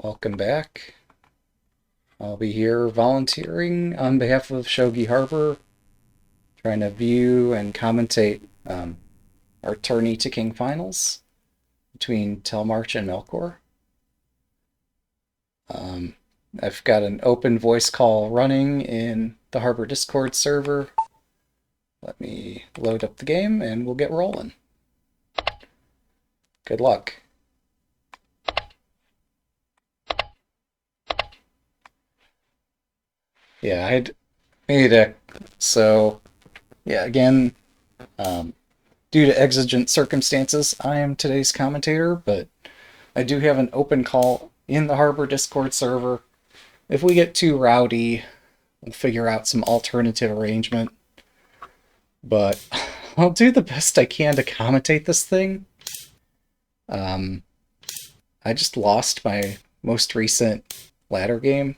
Welcome back. I'll be here volunteering on behalf of Shogi Harbor, trying to view and commentate our Tourney to King finals between Tellmarch and Melkor. I've got an open voice call running in the Harbor Discord server. Let me load up the game and we'll get rolling. Good luck. Yeah, I'd made a so yeah, again, due to exigent circumstances, I am today's commentator, but I do have an open call in the Harbor Discord server. If we get too rowdy, we'll figure out some alternative arrangement. But I'll do the best I can to commentate this thing. I just lost my most recent ladder game.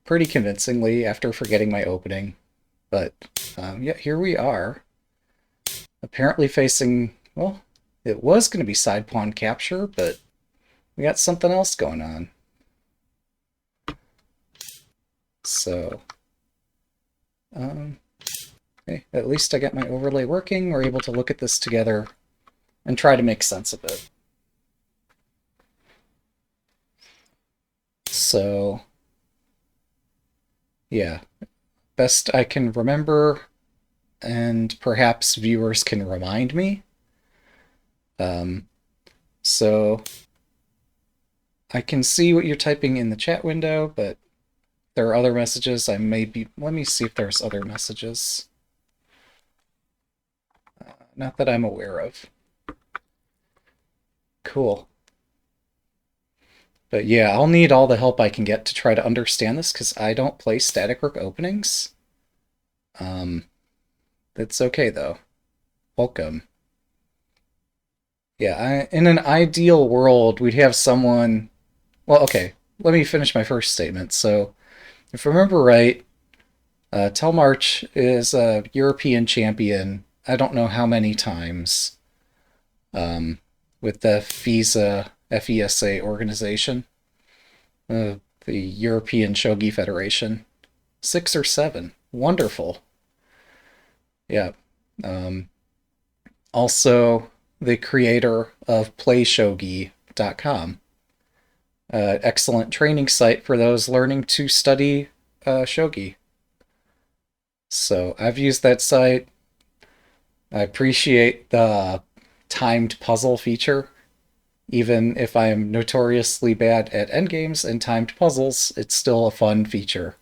Pretty convincingly after forgetting my opening. But yeah, here we are. Apparently facing, well, it was going to be side pawn capture, but we got something else going on. So, okay, at least I got my overlay working. We're able to look at this together and try to make sense of it. So, yeah, best I can remember, and perhaps viewers can remind me. So I can see what you're typing in the chat window, but there are other messages. Let me see if there's other messages. Not that I'm aware of. Cool. But yeah, I'll need all the help I can get to try to understand this, because I don't play static rook openings. That's okay, though. Welcome. Yeah, in an ideal world, we'd have someone... Well, okay, let me finish my first statement. So, if I remember right, Tellmarch is a European champion, I don't know how many times, with the FESA organization, the European Shogi Federation. 6 or 7. Wonderful. Yeah. Also, the creator of PlayShogi.com. Excellent training site for those learning to study shogi. So I've used that site. I appreciate the timed puzzle feature. Even if I am notoriously bad at endgames and timed puzzles, it's still a fun feature.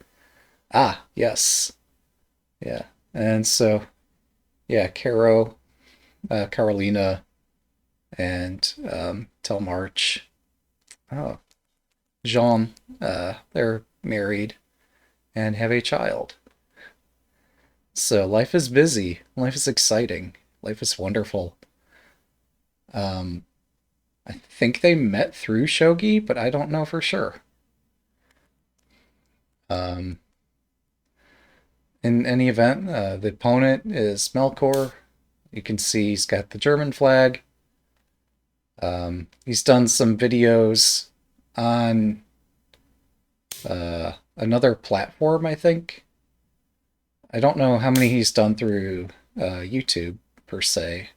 Ah, yes. Yeah. And so, yeah, Carolina, and Tellmarch. Oh, Jean, they're married and have a child. So life is busy. Life is exciting. Life is wonderful. I think they met through Shogi, but I don't know for sure. In any event, the opponent is Melkor. You can see he's got the German flag. He's done some videos on another platform, I think. I don't know how many he's done through YouTube, per se.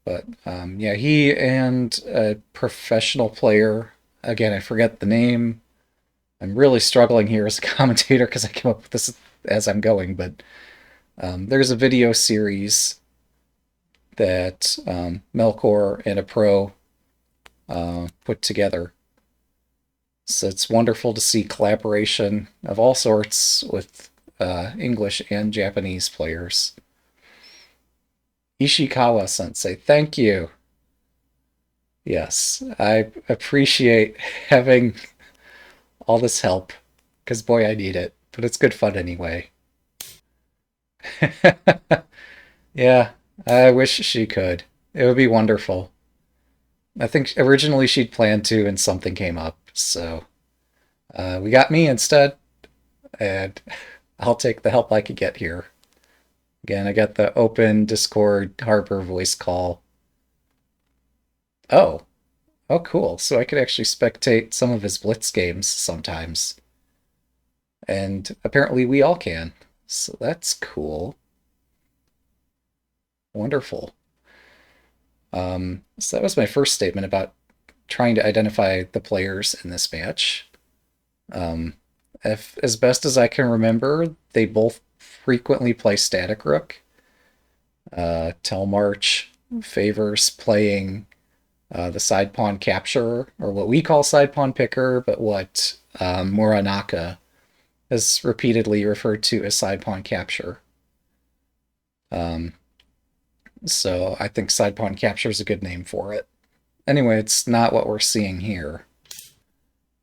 But yeah, he and a professional player, again, I forget the name. I'm really struggling here as a commentator because I came up with this as I'm going, but there's a video series that Melkor and a pro put together. So it's wonderful to see collaboration of all sorts with English and Japanese players. Ishikawa Sensei, thank you. Yes, I appreciate having all this help, because boy, I need it, but it's good fun anyway. Yeah, I wish she could. It would be wonderful. I think originally she'd planned to, and something came up, so we got me instead, and I'll take the help I could get here. Again, I got the open Discord Harbor voice call. Oh, Oh, cool. So I could actually spectate some of his Blitz games sometimes. And apparently we all can. So that's cool. Wonderful. So that was my first statement about trying to identify the players in this match. Um, if, as best as I can remember, they both frequently play Static Rook. Tellmarch favors playing the side pawn capture, or what we call side pawn picker, but what Muranaka has repeatedly referred to as side pawn capture. Um, so I think side pawn capture is a good name for it. Anyway, it's not what we're seeing here,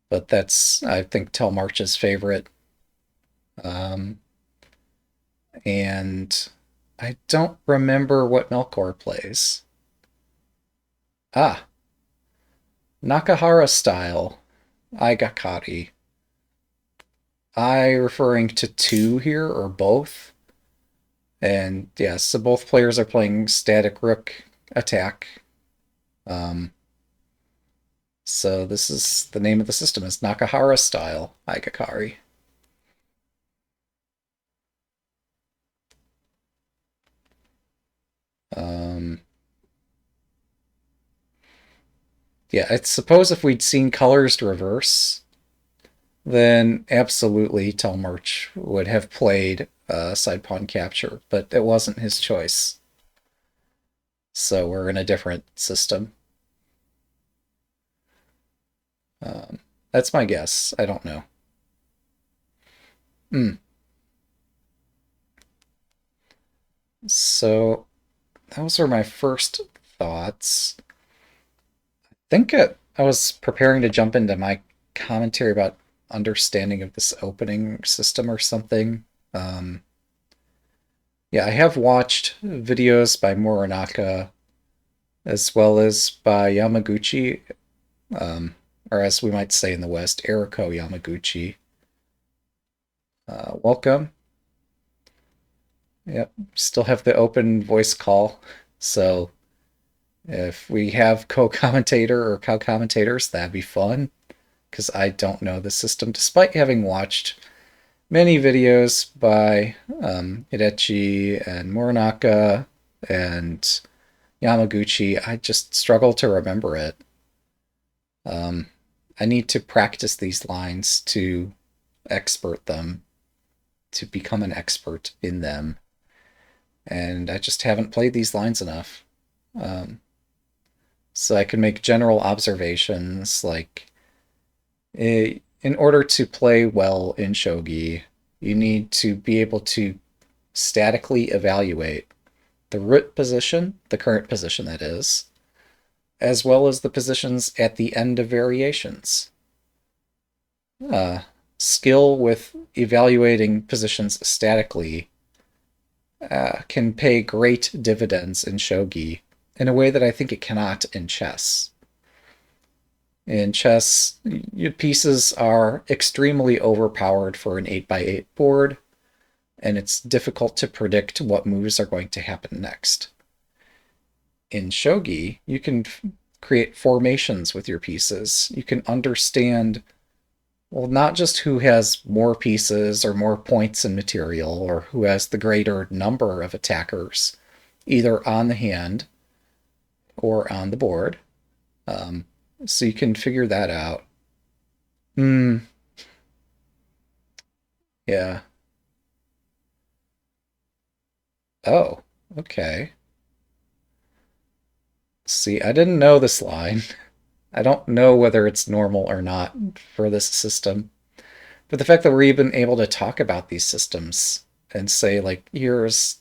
but that's, I think, Tellmarch's favorite. Um, and I don't remember what Melkor plays. Ah, Nakahara style. Aigakari. I referring to two here or both? And yes, yeah, so both players are playing static rook attack. So this is the name of the system is Nakahara style Aigakari. Yeah, I suppose if we'd seen colors reverse, then absolutely Tellmarch would have played side pawn capture, but it wasn't his choice. So we're in a different system. That's my guess. I don't know. So those are my first thoughts. I think I was preparing to jump into my commentary about understanding of this opening system or something. Yeah, I have watched videos by Morinaka as well as by Yamaguchi, or as we might say in the West, Eriko Yamaguchi. Welcome. Yep, still have the open voice call. So if we have co-commentator or co-commentators, that'd be fun. Because I don't know the system, despite having watched many videos by Hidechi and Morinaka and Yamaguchi. I just struggle to remember it. I need to practice these lines to expert them, to become an expert in them. And I just haven't played these lines enough. So I can make general observations like, in order to play well in Shogi, you need to be able to statically evaluate the root position, the current position that is, as well as the positions at the end of variations. Skill with evaluating positions statically can pay great dividends in Shogi in a way that I think it cannot in chess. In chess, your pieces are extremely overpowered for an 8x8 board, and it's difficult to predict what moves are going to happen next. In Shogi, you can create formations with your pieces. You can understand, well, not just who has more pieces or more points in material, or who has the greater number of attackers, either on the hand or on the board. So you can figure that out. Yeah. Oh, okay. See, I didn't know this line. I don't know whether it's normal or not for this system. But the fact that we're even able to talk about these systems and say, like, here's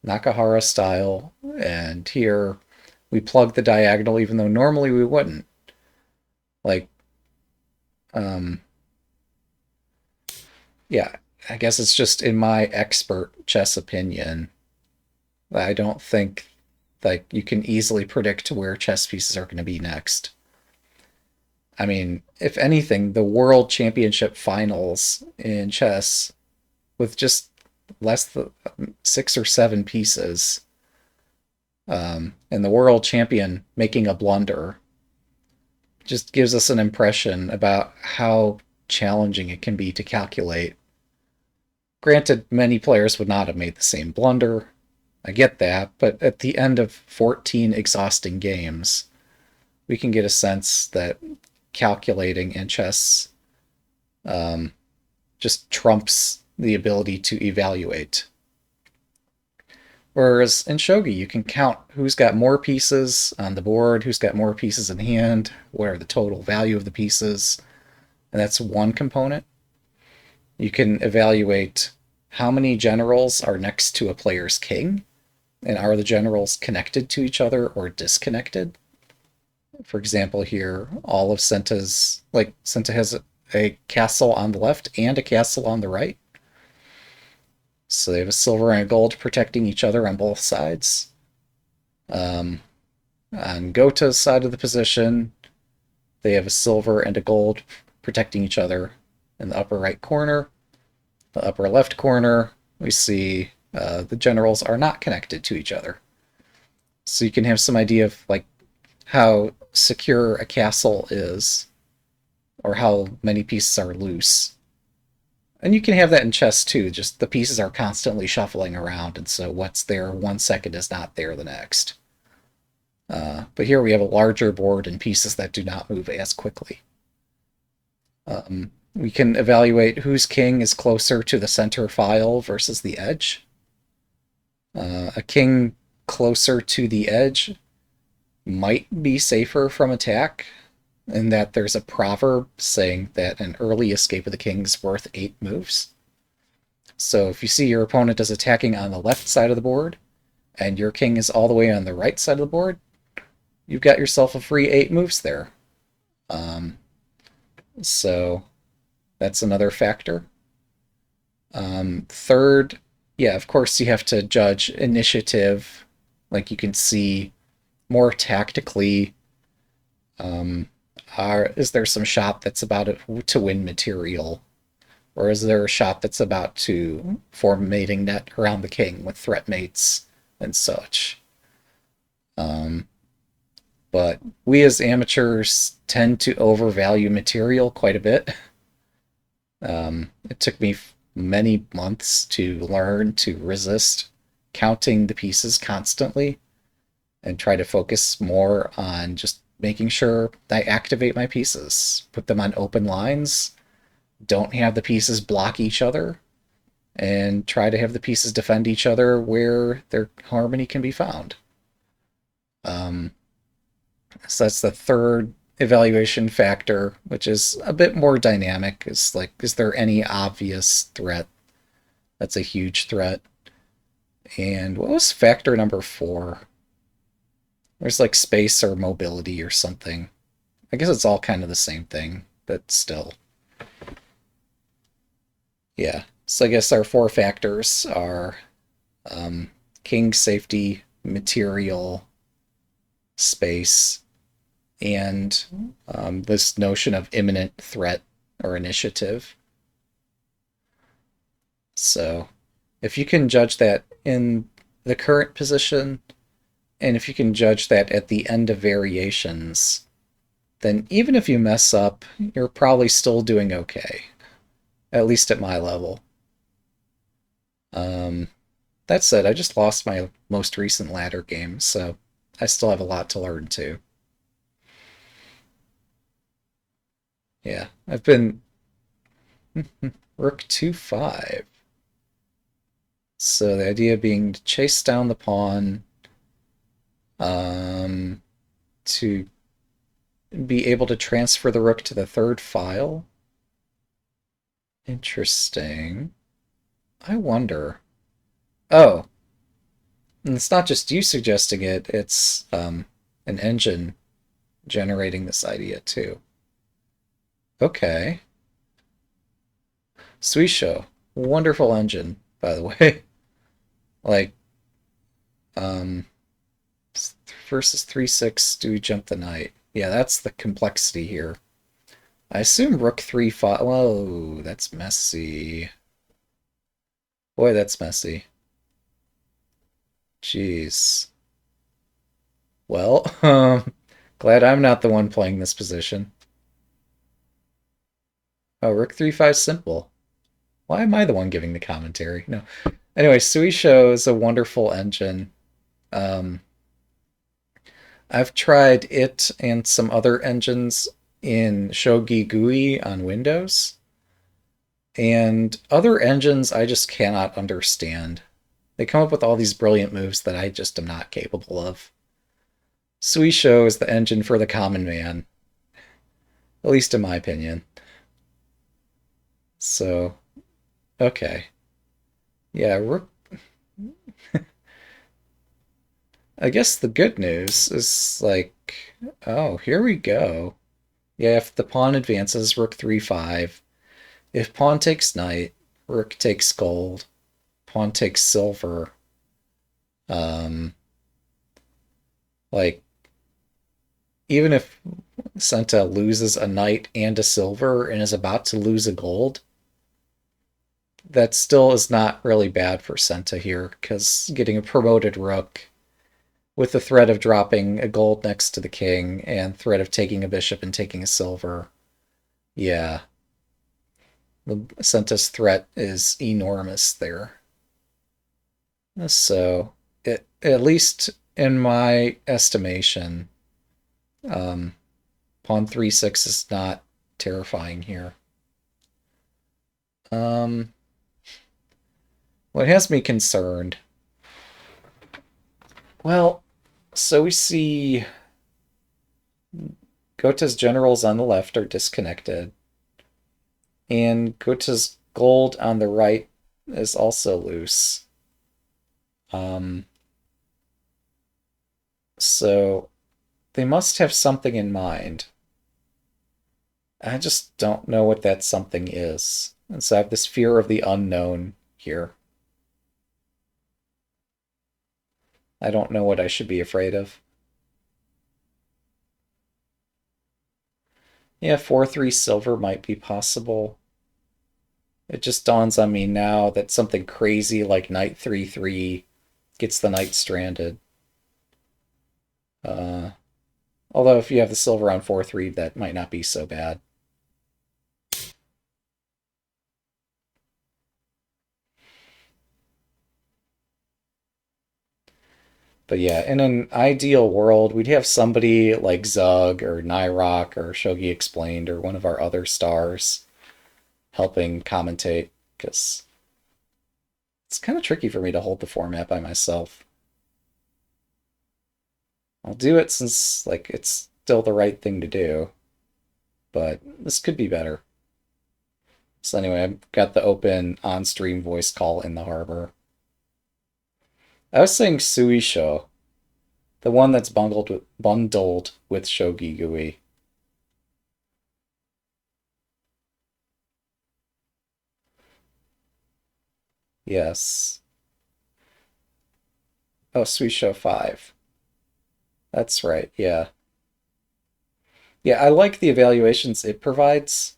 Nakahara style, and here we plug the diagonal, even though normally we wouldn't. Like, yeah, I guess it's just in my expert chess opinion. I don't think like you can easily predict where chess pieces are going to be next. I mean, if anything, the world championship finals in chess with just less than 6 or 7 pieces, and the world champion making a blunder just gives us an impression about how challenging it can be to calculate. Granted, many players would not have made the same blunder. I get that, but at the end of 14 exhausting games, we can get a sense that calculating in chess just trumps the ability to evaluate. Whereas in Shogi, you can count who's got more pieces on the board, who's got more pieces in hand, what are the total value of the pieces, and that's one component. You can evaluate how many generals are next to a player's king, and are the generals connected to each other or disconnected? For example, here, all of Senta's, like, Senta has a castle on the left and a castle on the right. So they have a silver and a gold protecting each other on both sides. On Gota's side of the position, they have a silver and a gold protecting each other in the upper right corner. The upper left corner, we see the generals are not connected to each other. So you can have some idea of like how secure a castle is, or how many pieces are loose. And you can have that in chess too, just the pieces are constantly shuffling around, and so what's there 1 second is not there the next. But here we have a larger board and pieces that do not move as quickly. We can evaluate whose king is closer to the center file versus the edge. A king closer to the edge might be safer from attack, in that there's a proverb saying that an early escape of the king is worth 8 moves. So if you see your opponent is attacking on the left side of the board, and your king is all the way on the right side of the board, you've got yourself a free 8 moves there. So that's another factor. Third, yeah, of course you have to judge initiative. Like you can see more tactically, is there some shot that's about to win material? Or is there a shot that's about to form a mating net around the king with threat mates and such? But we as amateurs tend to overvalue material quite a bit. It took me many months to learn to resist counting the pieces constantly and try to focus more on just making sure I activate my pieces, put them on open lines, don't have the pieces block each other, and try to have the pieces defend each other where their harmony can be found. So that's the third evaluation factor, which is a bit more dynamic. Is like, is there any obvious threat? That's a huge threat. And what was factor number 4? There's like space or mobility or something. I guess it's all kind of the same thing, but still. Yeah. So I guess our 4 factors are king, safety, material, space, and this notion of imminent threat or initiative. So if you can judge that in the current position, and if you can judge that at the end of variations, then even if you mess up, you're probably still doing okay. At least at my level. That said, I just lost my most recent ladder game, so I still have a lot to learn too. Yeah, I've been Rook 2-5. So the idea being to chase down the pawn, to be able to transfer the rook to the third file. Interesting. I wonder. Oh, and it's not just you suggesting it, it's an engine generating this idea too. Okay. Suisho. Wonderful engine, by the way. Like, um, versus 3-6, do we jump the knight? Yeah, that's the complexity here. I assume rook 3-5. Whoa, that's messy. Boy, that's messy. Jeez. Well, Glad I'm not the one playing this position. Oh, Rook 3-5 simple. Why am I the one giving the commentary? No. Anyway, Suisho is a wonderful engine. Um, I've tried it and some other engines in Shogi GUI on Windows. And other engines I just cannot understand. They come up with all these brilliant moves that I just am not capable of. Suisho is the engine for the common man, at least in my opinion. So, okay. Yeah, Rook. I guess the good news is like, oh, here we go. Yeah, if the pawn advances, Rook 3-5. If pawn takes knight, Rook takes gold, pawn takes silver. Um, like, even if Senta loses a knight and a silver and is about to lose a gold, that still is not really bad for Senta here, because getting a promoted rook with the threat of dropping a gold next to the king and threat of taking a bishop and taking a silver, yeah, the Senta's threat is enormous there. So, at least in my estimation, um, pawn 3-6 is not terrifying here. Um, what has me concerned? Well, so we see Gota's generals on the left are disconnected, and Gota's gold on the right is also loose. So they must have something in mind. I just don't know what that something is. And so I have this fear of the unknown here. I don't know what I should be afraid of. Yeah, 4-3 silver might be possible. It just dawns on me now that something crazy like knight 3-3 gets the knight stranded. Although if you have the silver on 4-3, that might not be so bad. But yeah, in an ideal world, we'd have somebody like Zug or Nyrock or Shogi Explained or one of our other stars helping commentate, because it's kind of tricky for me to hold the format by myself. I'll do it since like it's still the right thing to do, but this could be better. So anyway, I've got the open on-stream voice call in the harbor. I was saying Suisho, the one that's bundled with Shogi GUI. Yes. Oh, Suisho 5. That's right, yeah. Yeah, I like the evaluations it provides.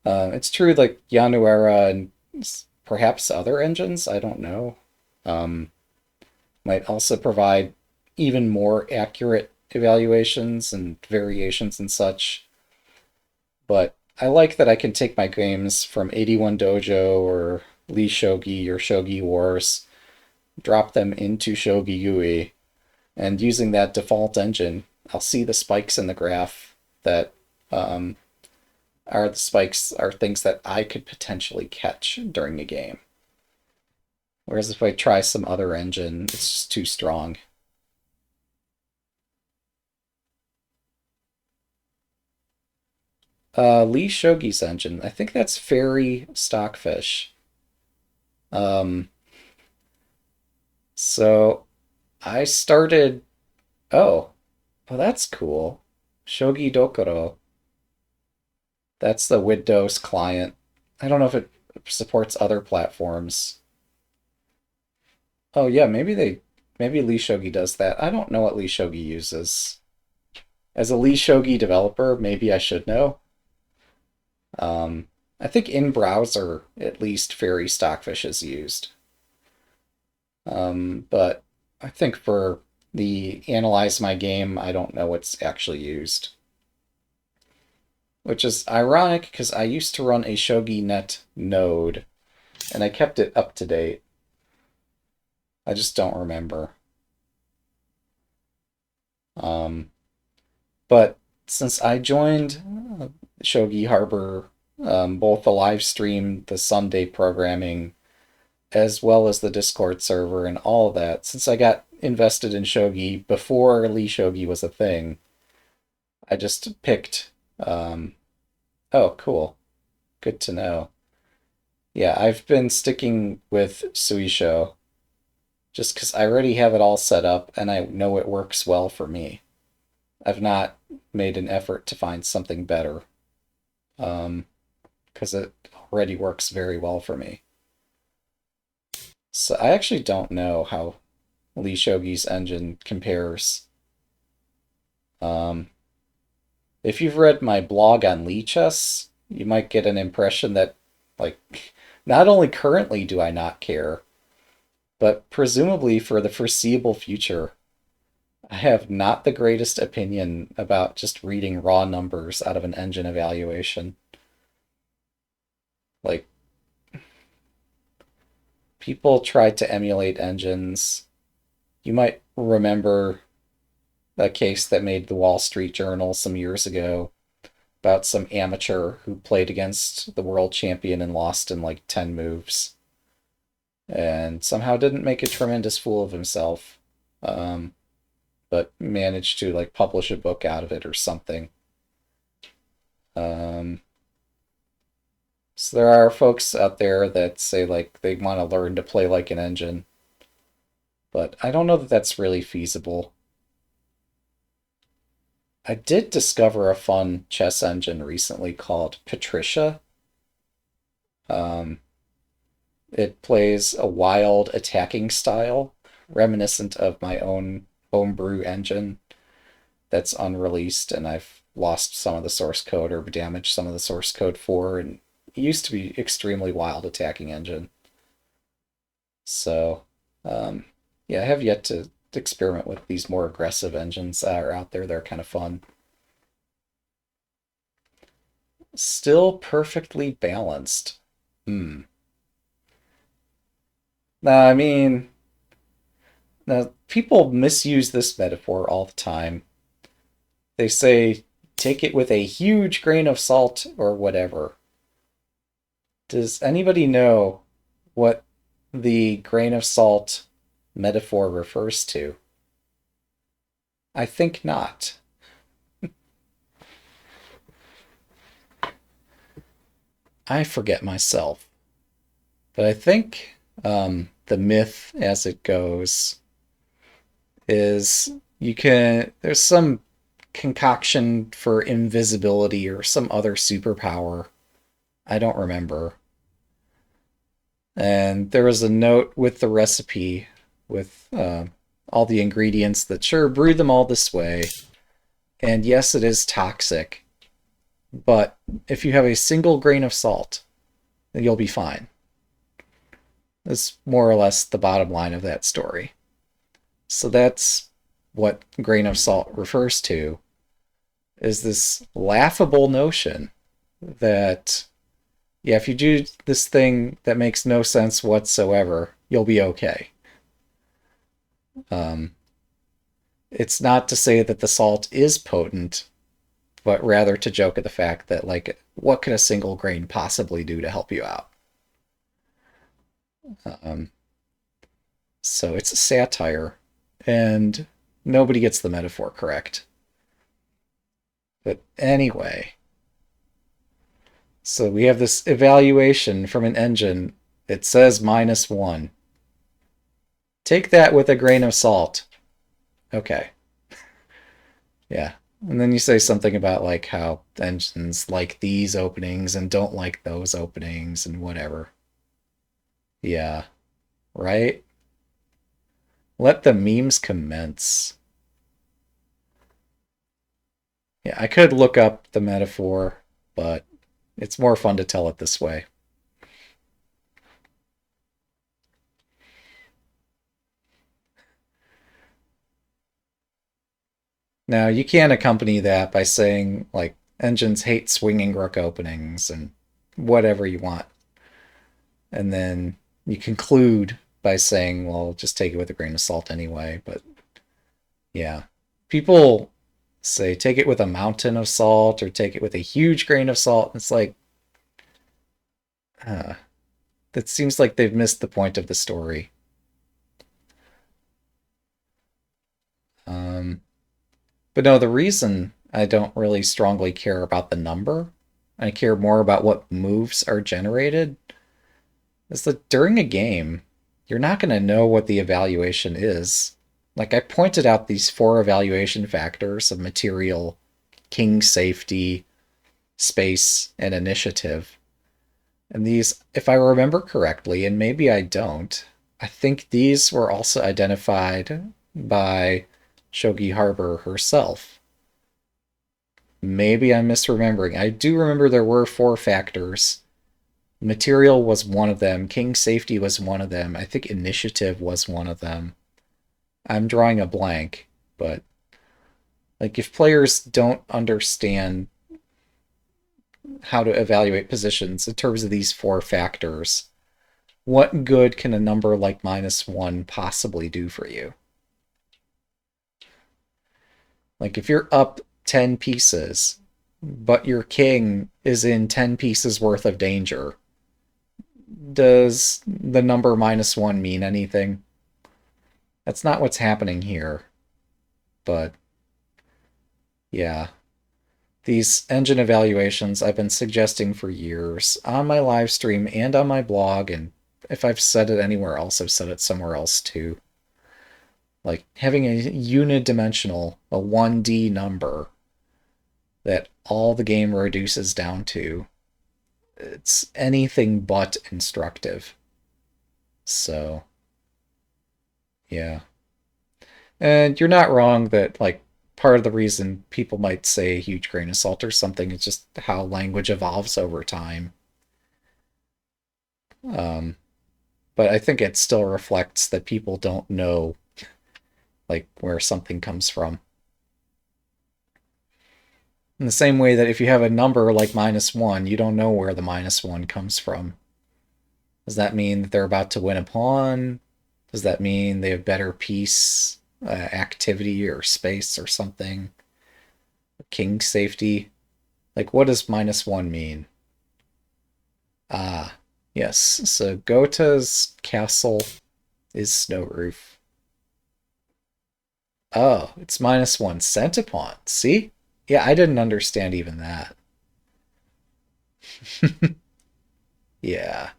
It's true, like Yanuera and perhaps other engines, I don't know, um, might also provide even more accurate evaluations and variations and such. But I like that I can take my games from 81 Dojo or Lee Shogi or Shogi Wars, drop them into Shogi UI, and using that default engine, I'll see the spikes in the graph that are things that I could potentially catch during a game. Whereas if I try some other engine, it's just too strong. Lee Shogi's engine, I think that's Fairy Stockfish. Um, so I started. Oh, well, that's cool. Shogi Dokuro. That's the Windows client. I don't know if it supports other platforms. Oh yeah, maybe Lee Shogi does that. I don't know what Lee Shogi uses. As a Lee Shogi developer, maybe I should know. I think in browser, at least Fairy Stockfish is used. But I think for the analyze my game, I don't know what's actually used. Which is ironic because I used to run a ShogiNet node and I kept it up to date. I just don't remember. But since I joined Shogi Harbor, both the live stream, the Sunday programming, as well as the Discord server and all of that, since I got invested in Shogi before Lee Shogi was a thing, I just picked. Oh, cool. Good to know. Yeah, I've been sticking with Suisho just because I already have it all set up and I know it works well for me. I've not made an effort to find something better because it already works very well for me. So I actually don't know how Lee Shogi's engine compares. If you've read my blog on Lee Chess, you might get an impression that, like, not only currently do I not care, but presumably for the foreseeable future, I have not the greatest opinion about just reading raw numbers out of an engine evaluation. Like, people tried to emulate engines. You might remember a case that made the Wall Street Journal some years ago about some amateur who played against the world champion and lost in like 10 moves and somehow didn't make a tremendous fool of himself, but managed to like publish a book out of it or something. So there are folks out there that say like they want to learn to play like an engine, but I don't know that that's really feasible. I did discover a fun chess engine recently called Patricia. Um, it plays a wild attacking style, reminiscent of my own homebrew engine that's unreleased, and I've lost some of the source code or damaged some of the source code for, and it used to be extremely wild attacking engine. So, yeah, I have yet to experiment with these more aggressive engines that are out there. They're kind of fun. Still perfectly balanced. Hmm. Now, I mean, now people misuse this metaphor all the time. They say, take it with a huge grain of salt or whatever. Does anybody know what the grain of salt metaphor refers to? I think not. I forget myself. But I think the myth as it goes is there's some concoction for invisibility or some other superpower. I don't remember. And there was a note with the recipe with all the ingredients that sure, brew them all this way. And yes, it is toxic. But if you have a single grain of salt, then you'll be fine. That's more or less the bottom line of that story. So that's what grain of salt refers to, is this laughable notion that, yeah, if you do this thing that makes no sense whatsoever, you'll be okay. It's not to say that the salt is potent, but rather to joke at the fact that, like, what could a single grain possibly do to help you out? Um, so it's a satire, and nobody gets the metaphor correct. But anyway, so we have this evaluation from an engine. It says -1. Take that with a grain of salt. Okay. Yeah. And then you say something about like how engines like these openings and don't like those openings and whatever. Yeah. Right? Let the memes commence. Yeah, I could look up the metaphor, but it's more fun to tell it this way. Now, you can accompany that by saying, like, engines hate swinging rook openings and whatever you want. And then you conclude by saying, well, just take it with a grain of salt anyway. But yeah, people say take it with a mountain of salt or take it with a huge grain of salt. It's like, uh, that seems like they've missed the point of the story. Um, but no, the reason I don't really strongly care about the number, I care more about what moves are generated, is that during a game, you're not going to know what the evaluation is. Like I pointed out these four evaluation factors of material, king safety, space, and initiative. And these, if I remember correctly, and maybe I don't, I think these were also identified by Shogi Harbor herself. Maybe I'm misremembering. I do remember there were four factors. Material was one of them. King safety was one of them. I think initiative was one of them. I'm drawing a blank, but like if players don't understand how to evaluate positions in terms of these four factors, what good can a number like -1 possibly do for you? Like if you're up 10 pieces, but your king is in 10 pieces worth of danger, does the number -1 mean anything? That's not what's happening here. But yeah, these engine evaluations I've been suggesting for years on my live stream and on my blog, and if I've said it anywhere else, I've said it somewhere else too. Like having a unidimensional, a 1D number that all the game reduces down to, it's anything but instructive. So, yeah. And you're not wrong that, like, part of the reason people might say a huge grain of salt or something is just how language evolves over time. Um, but I think it still reflects that people don't know, like, where something comes from. In the same way that if you have a number like -1, you don't know where the -1 comes from. Does that mean that they're about to win a pawn? Does that mean they have better piece activity or space or something? King safety? Like, what does -1 mean? Ah, yes. So Gota's castle is Snow Roof. Oh, it's -1 cent upon. See? Yeah, I didn't understand even that. Yeah.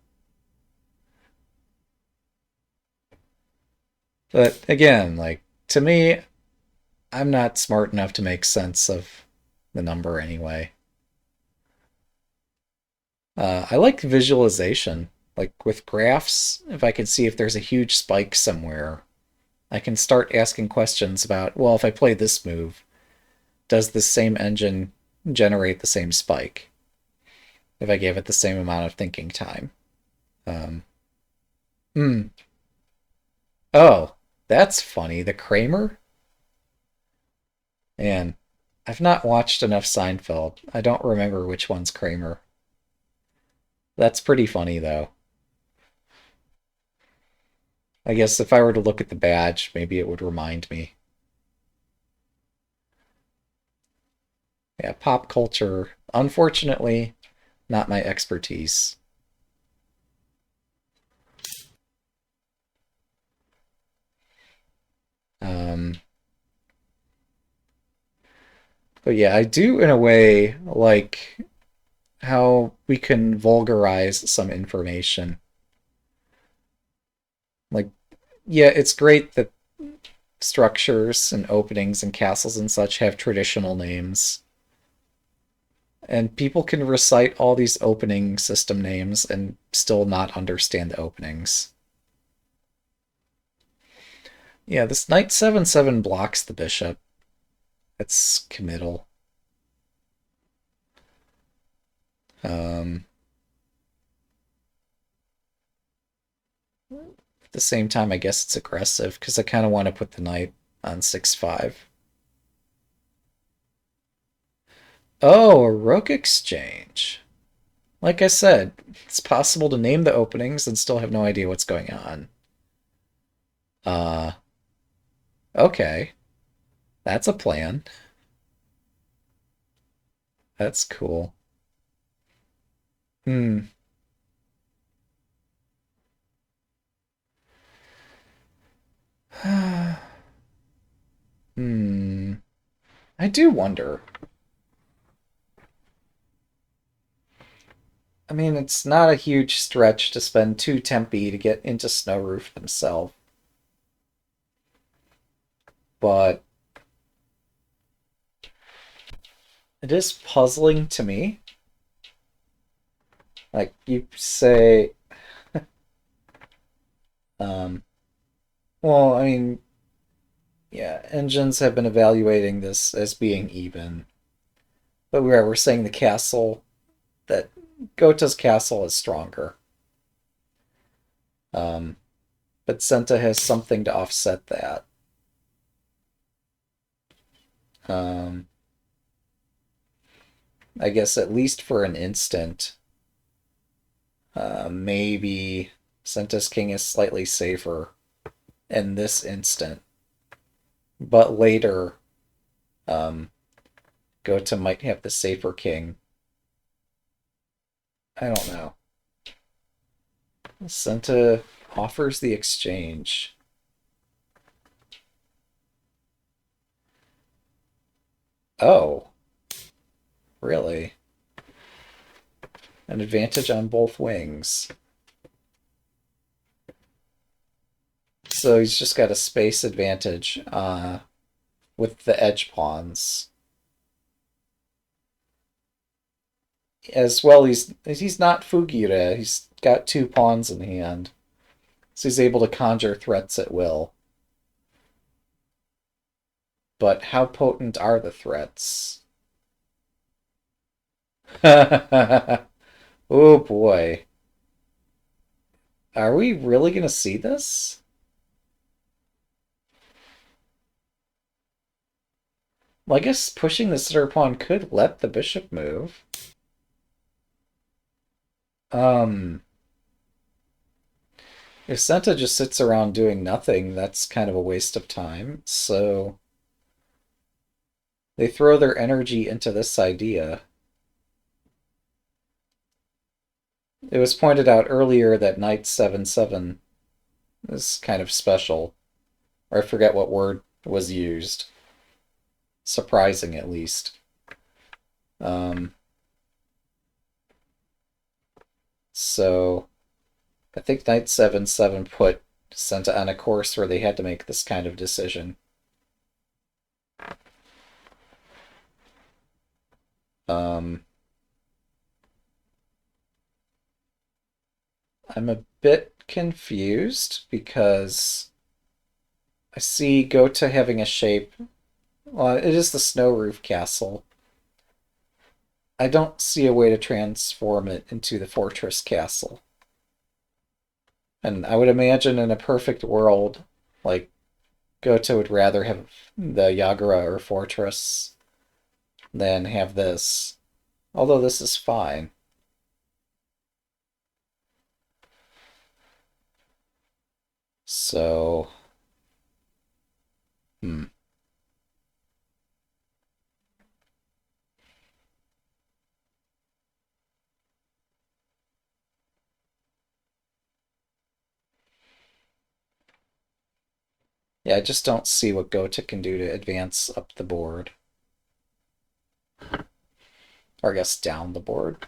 But again, like, to me, I'm not smart enough to make sense of the number anyway. I like visualization. Like with graphs, if I can see if there's a huge spike somewhere, I can start asking questions about, well, if I play this move, does this same engine generate the same spike if I gave it the same amount of thinking time? Um, hmm. Oh, that's funny. The Kramer? Man, I've not watched enough Seinfeld. I don't remember which one's Kramer. That's pretty funny, though. I guess if I were to look at the badge, maybe it would remind me. Yeah, pop culture, unfortunately, not my expertise. Um, but yeah, I do in a way like how we can vulgarize some information. Like, yeah, it's great that structures and openings and castles and such have traditional names. And people can recite all these opening system names and still not understand the openings. Yeah, this knight 7/7 blocks the bishop. It's committal. Um, at the same time, I guess it's aggressive because I kind of want to put the knight on 6/5. Oh, a rook exchange. Like I said, it's possible to name the openings and still have no idea what's going on. Uh, okay. That's a plan. That's cool. Hmm. Hmm. I do wonder. I mean, it's not a huge stretch to spend 2 tempi to get into Snow Roof themselves, but it is puzzling to me. Like, you say, um, well, I mean, yeah, engines have been evaluating this as being even, but we're saying the castle, that Gota's castle is stronger. Um, but Senta has something to offset that. Um, I guess at least for an instant, maybe Senta's king is slightly safer in this instant, but later, um, Gota might have the safer king. I don't know. Senta offers the exchange. Oh, really? An advantage on both wings. So he's just got a space advantage with the edge pawns. As well, he's not Fugira. He's got 2 pawns in hand, so he's able to conjure threats at will. But how potent are the threats? Oh boy. Are we really going to see this? Well, I guess pushing the center pawn could let the bishop move. Um, if Senta just sits around doing nothing, that's kind of a waste of time. So they throw their energy into this idea. It was pointed out earlier that knight 7/7 is kind of special. Or I forget what word was used. Surprising, at least. Um, so I think knight 7/7 put Senta on a course where they had to make this kind of decision. Um, I'm a bit confused because I see Gota having a shape. Well, it is the snow roof castle. I don't see a way to transform it into the fortress castle. And I would imagine in a perfect world, like Gota would rather have the Yagura or fortress than have this. Although this is fine. So, hmm. Yeah, I just don't see what Gota can do to advance up the board. Or I guess down the board.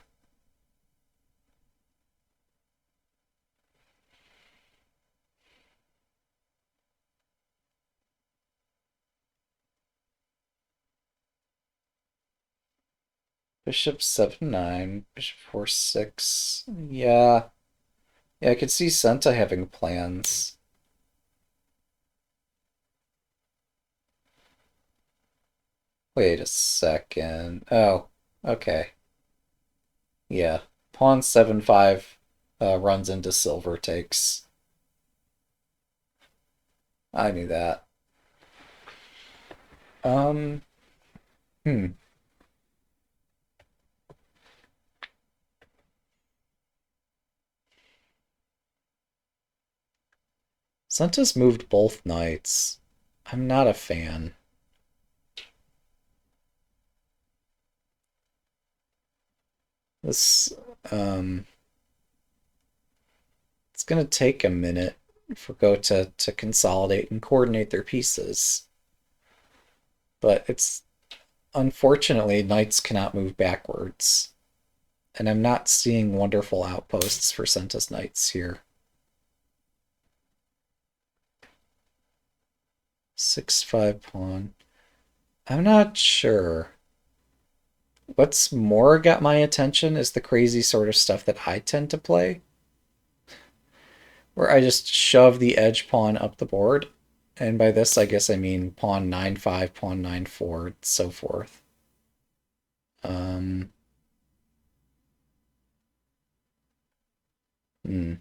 Bishop 7/9, bishop 4/6. Yeah. Yeah, I could see Senta having plans. Wait a second. Oh, okay. Yeah. Pawn 7/5 runs into silver takes. I knew that. Um, hmm. Sentis moved both knights. I'm not a fan. This, um, it's gonna take a minute for Go to consolidate and coordinate their pieces. But it's, unfortunately, knights cannot move backwards. And I'm not seeing wonderful outposts for Sentis knights here. 6-5 pawn. I'm not sure. What's more got my attention is the crazy sort of stuff that I tend to play, where I just shove the edge pawn up the board. And by this, I guess I mean pawn 9-5, pawn 9-4, so forth. Um, hmm.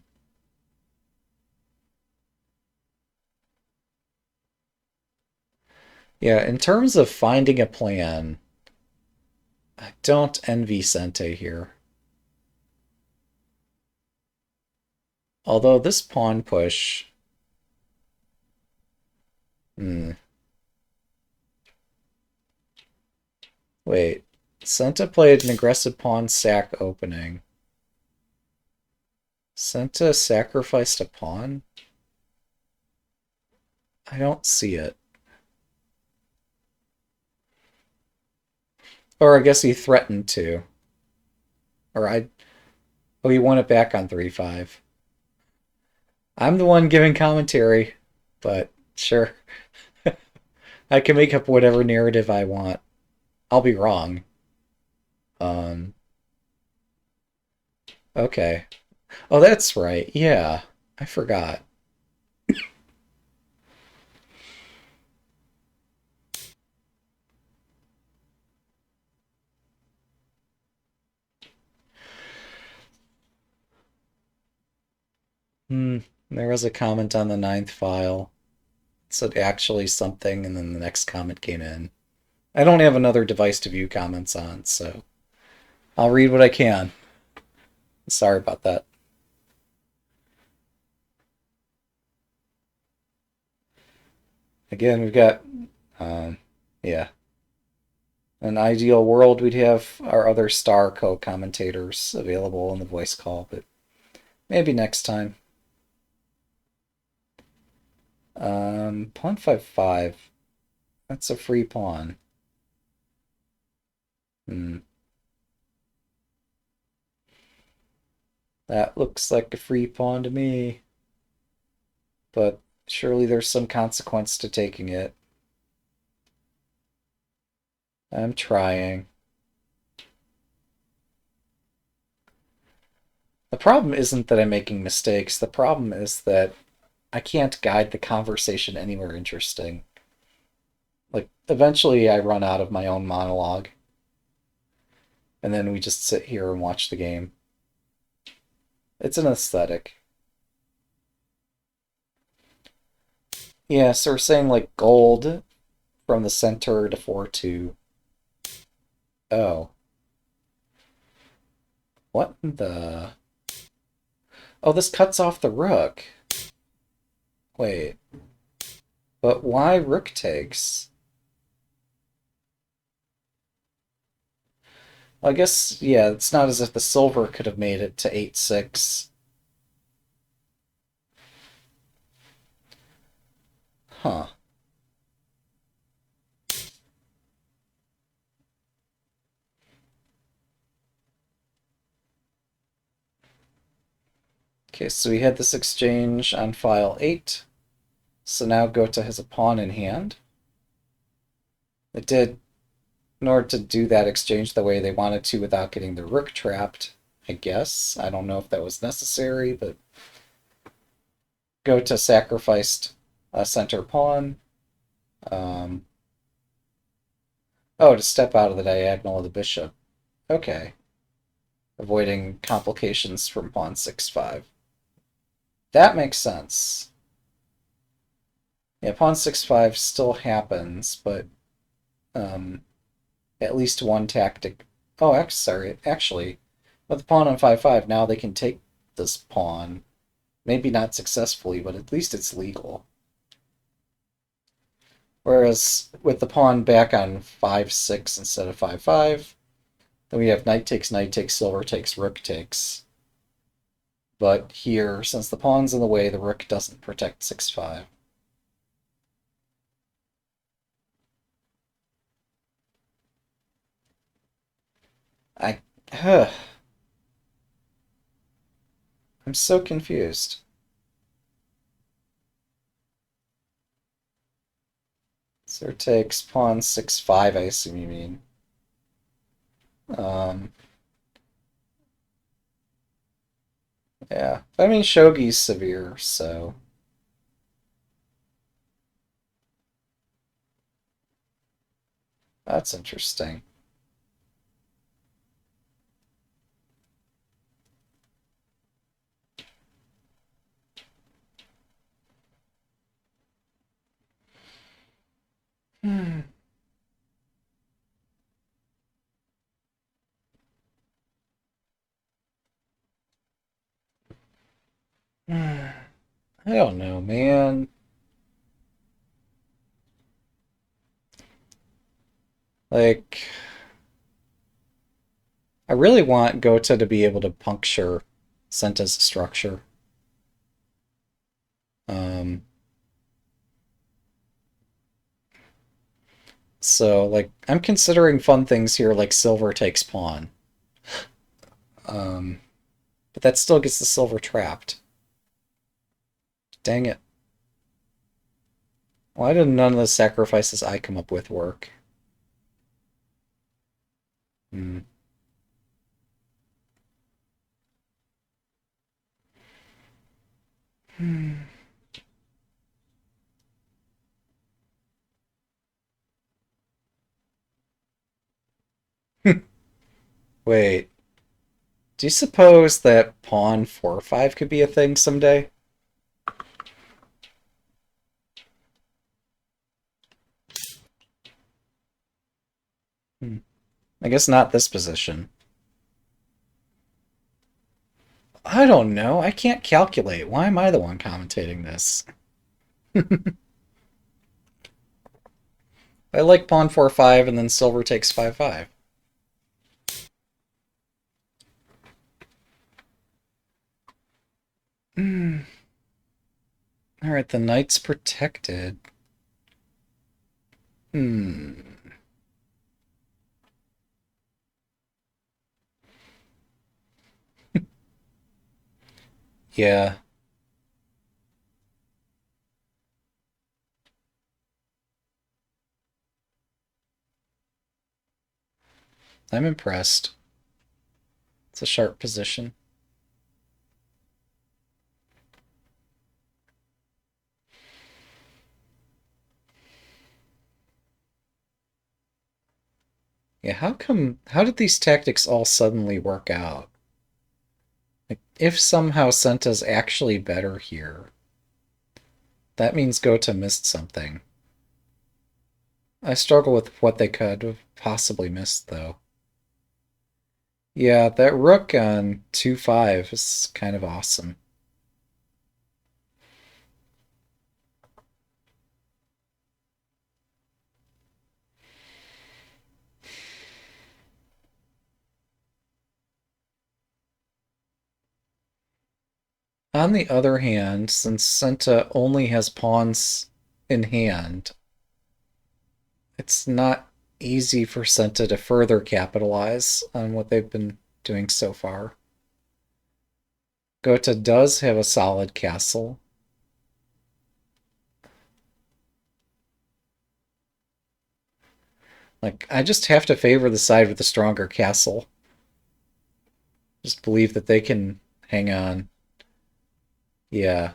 Yeah, in terms of finding a plan, I don't envy Sente here. Although this pawn push... Hmm. Wait. Senta played an aggressive pawn sack opening. Senta sacrificed a pawn? I don't see it. Or I guess he threatened to. Or I... Oh, he won it back on 3-5. I'm the one giving commentary, but sure. I can make up whatever narrative I want. I'll be wrong. Um, okay. Oh, that's right. Yeah, I forgot. Hmm. There was a comment on the ninth file. It said actually something, and then the next comment came in. I don't have another device to view comments on, so I'll read what I can. Sorry about that. Again, we've got, yeah. In an ideal world, we'd have our other star co-commentators available in the voice call, but maybe next time. Pawn 5-5. That's a free pawn. Hmm. That looks like a free pawn to me. But surely there's some consequence to taking it. I'm trying. The problem isn't that I'm making mistakes. The problem is that I can't guide the conversation anywhere interesting. Like, eventually I run out of my own monologue. And then we just sit here and watch the game. It's an aesthetic. Yeah, so we're saying like gold from the center to 4-2. Oh. What the... Oh, this cuts off the rook. Wait. But why rook takes? Well, I guess, yeah, it's not as if the silver could have made it to 8-6. Huh. Okay, so we had this exchange on file 8. So now go to his pawn in hand. It did, in order to do that exchange the way they wanted to without getting the rook trapped, I guess. I don't know if that was necessary, but go to sacrificed a center pawn. Oh, to step out of the diagonal of the bishop. Okay. Avoiding complications from pawn 6-5. That makes sense. Yeah, pawn 6-5 still happens, but at least one tactic. Oh, sorry. Actually, with the pawn on 5-5, now they can take this pawn Maybe not successfully, but at least it's legal. Whereas with the pawn back on 5-6 instead of 5-5, then we have knight takes, silver takes, rook takes. But here, since the pawn's in the way, the rook doesn't protect 6-5. I... I'm so confused. Sir takes pawn 6-5, I assume you mean. Um, yeah. I mean, Shogi's severe, so... That's interesting. Hmm. I don't know, man. Like, I really want Gota to be able to puncture Senta's structure. Um, so, like, I'm considering fun things here, like silver takes pawn. Um, but that still gets the silver trapped. Dang it. Why did none of the sacrifices I come up with work? Hmm. Hmm. Wait, do you suppose that pawn 4-5 could be a thing someday? Hmm. I guess not this position. I don't know. I can't calculate. Why am I the one commentating this? I like pawn 4-5 and then silver takes 5-5. Mm. Alright, the knight's protected. Hmm. Yeah, I'm impressed. It's a sharp position. Yeah, how did these tactics all suddenly work out? Like, if somehow Senta's actually better here, that means Gota missed something. I struggle with what they could have possibly missed, though. Yeah, that rook on 2-5 is kind of awesome. On the other hand, since Senta only has pawns in hand, it's not easy for Senta to further capitalize on what they've been doing so far. Gota does have a solid castle. Like, I just have to favor the side with the stronger castle. Just believe that they can hang on. Yeah.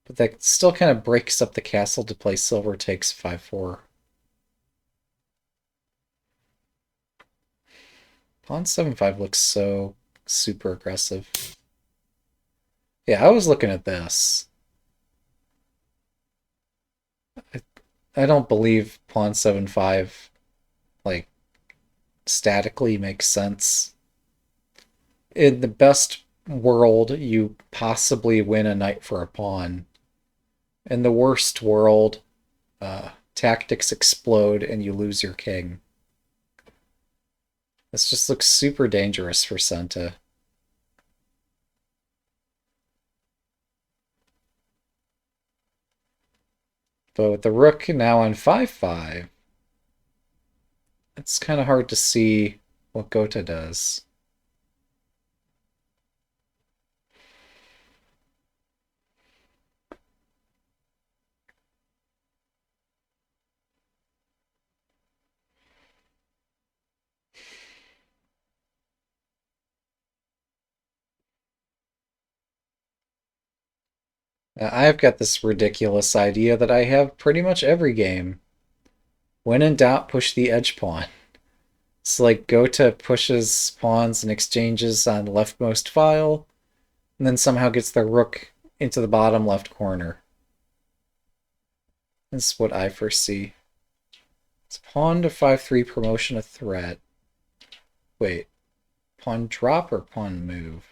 But that still kind of breaks up the castle to play silver takes 5-4. Pawn 7-5 looks so super aggressive. Yeah, I was looking at this. I, I don't believe pawn 7-5 like statically makes sense. In the best world, you possibly win a knight for a pawn. In the worst world, tactics explode and you lose your king. This just looks super dangerous for Senta. But with the rook now on 5-5, it's kind of hard to see what Gota does. I've got this ridiculous idea that I have pretty much every game. When in doubt, push the edge pawn. It's like Gota pushes pawns and exchanges on the leftmost file, and then somehow gets their rook into the bottom left corner. That's what I foresee. Is pawn to 5-3 promotion a threat? Wait, pawn drop or pawn move?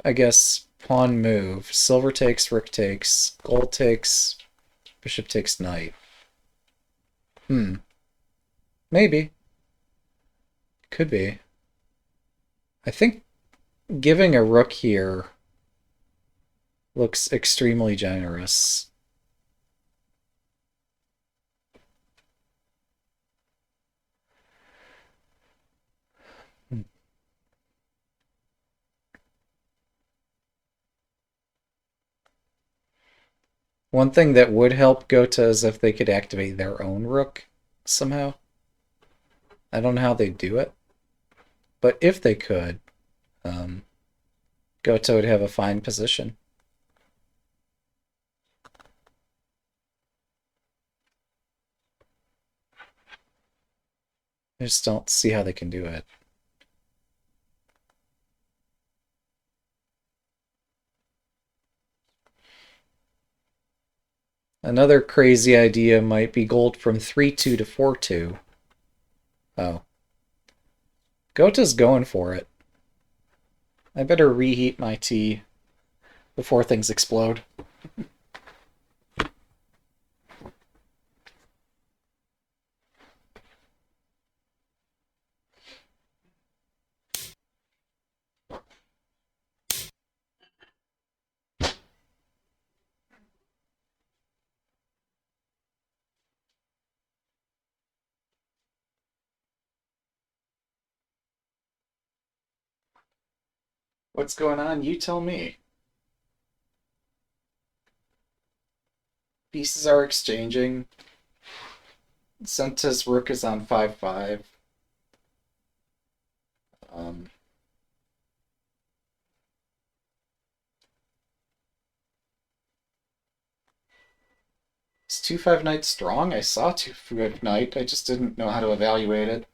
I guess pawn move. Silver takes, rook takes, gold takes, bishop takes knight. Maybe. Could be. I think giving a rook here looks extremely generous. One thing that would help Gota is if they could activate their own rook somehow. I don't know how they do it, but if they could, Gota would have a fine position. I just don't see how they can do it. Another crazy idea might be gold from 3-2 to 4-2. Oh. Gota's going for it. I better reheat my tea before things explode. What's going on? You tell me. Pieces are exchanging. Senta's rook is on 5-5. Is 2-5 knight strong? I saw 2-5 knight. I just didn't know how to evaluate it.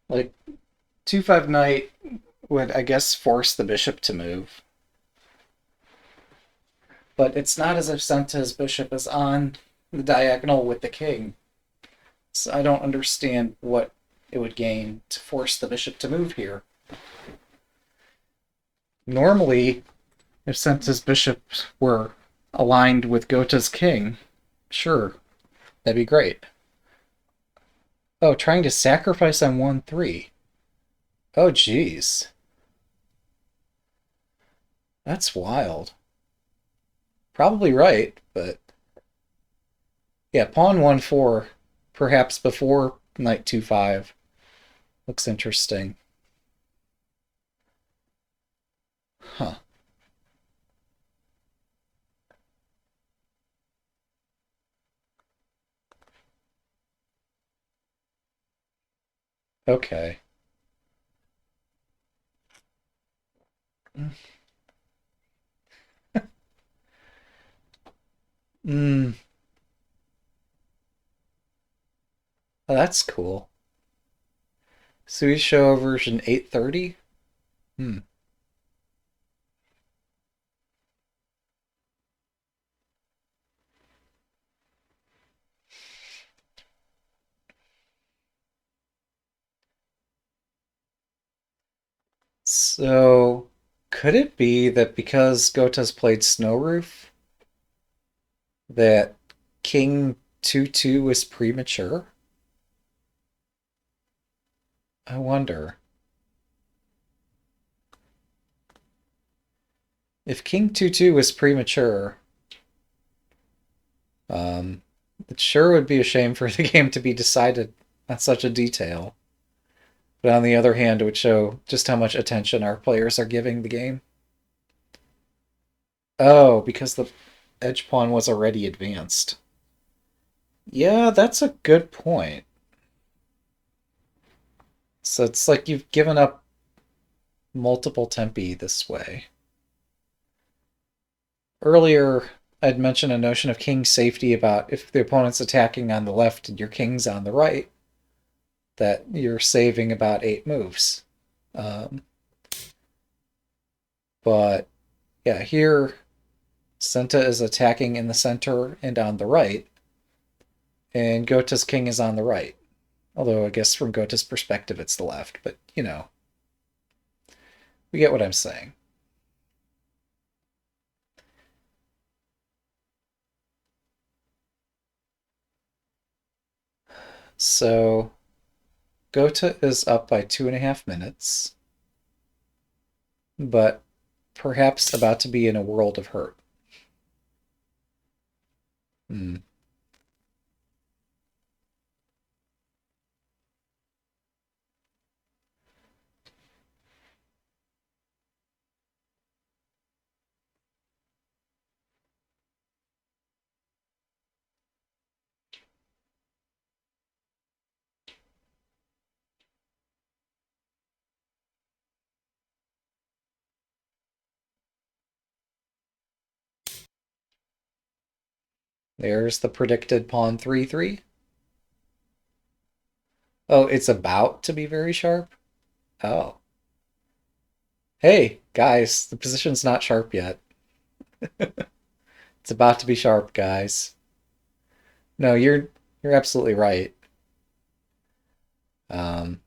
Like, 2-5 knight would, I guess, force the bishop to move. But it's not as if Senta's bishop is on the diagonal with the king. So I don't understand what it would gain to force the bishop to move here. Normally, if Senta's bishop were aligned with Gota's king, sure, that'd be great. Oh, trying to sacrifice on 1-3. Oh, jeez. That's wild. Probably right, but... Yeah, pawn 1-4, perhaps before knight 2-5. Looks interesting. Huh. Okay. Hmm. Oh, that's cool. Suisho version 830? Hmm. So, could it be that because Gota's played Snow Roof, that King 2-2 was premature? I wonder. If King 2-2 was premature, um, it sure would be a shame for the game to be decided on such a detail. But on the other hand, it would show just how much attention our players are giving the game. Oh, because the edge pawn was already advanced. Yeah, that's a good point. So it's like you've given up multiple tempi this way. Earlier, I'd mentioned a notion of king safety about if the opponent's attacking on the left and your king's on the right, that you're saving about 8 moves. Um, but yeah, here Senta is attacking in the center and on the right, and Gota's king is on the right. Although I guess from Gota's perspective it's the left, but you know, we get what I'm saying. So Gota is up by 2.5 minutes, but perhaps about to be in a world of hurt. Hmm. There's the predicted pawn 3-3. Oh, it's about to be very sharp? Oh. Hey, guys, the position's not sharp yet. It's about to be sharp, guys. No, you're absolutely right. Um,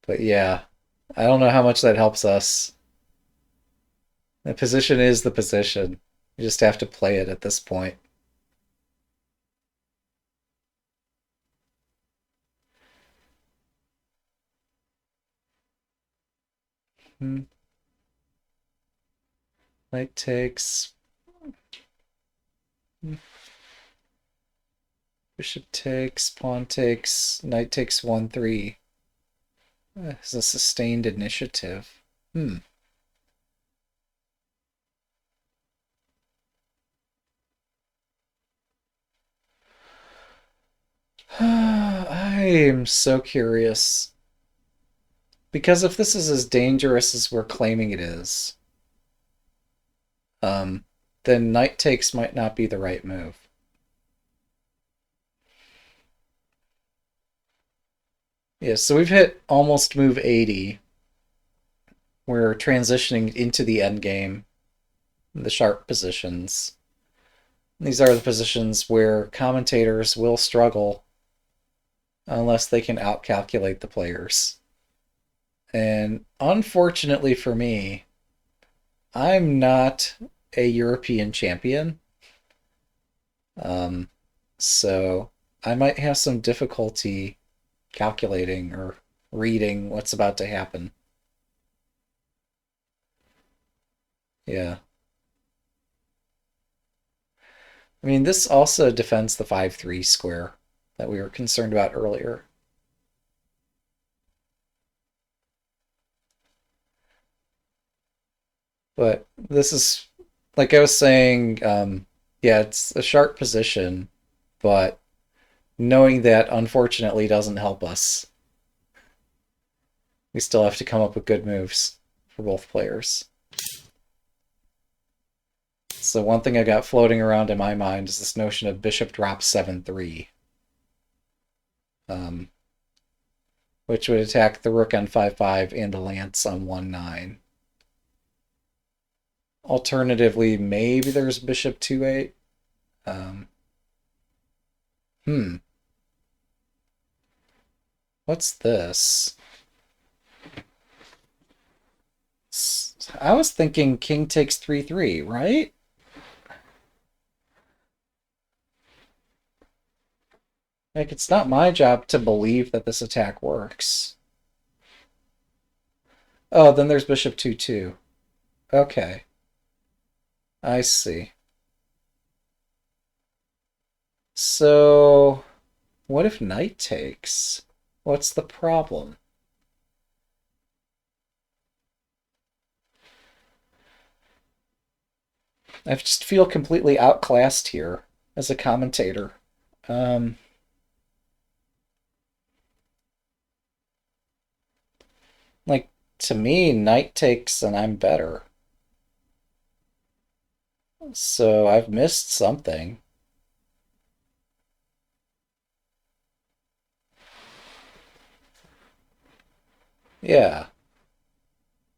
but yeah, I don't know how much that helps us. The position is the position. You just have to play it at this point. Hmm. Knight takes. Bishop takes. Pawn takes. Knight takes 1-3. It's a sustained initiative. Hmm. I am so curious. Because if this is as dangerous as we're claiming it is, um, then knight takes might not be the right move. Yeah, so we've hit almost move 80. We're transitioning into the endgame, the sharp positions. These are the positions where commentators will struggle unless they can outcalculate the players. And unfortunately for me, I'm not a European champion. Um, so I might have some difficulty calculating or reading what's about to happen. Yeah. I mean, this also defends the 5-3 square that we were concerned about earlier. But this is, like I was saying, yeah, it's a sharp position, but knowing that unfortunately doesn't help us. We still have to come up with good moves for both players. So one thing I got floating around in my mind is this notion of bishop drop 7-3. Um, which would attack the rook on 5-5 and the lance on 1-9. Alternatively, maybe there's bishop 2-8. Um, hmm. What's this? I was thinking king takes 3-3, right? Like, it's not my job to believe that this attack works. Oh, then there's bishop 2-2. Okay. I see. So, what if knight takes? What's the problem? I just feel completely outclassed here as a commentator. Um, like, to me, knight takes and I'm better. So I've missed something. Yeah.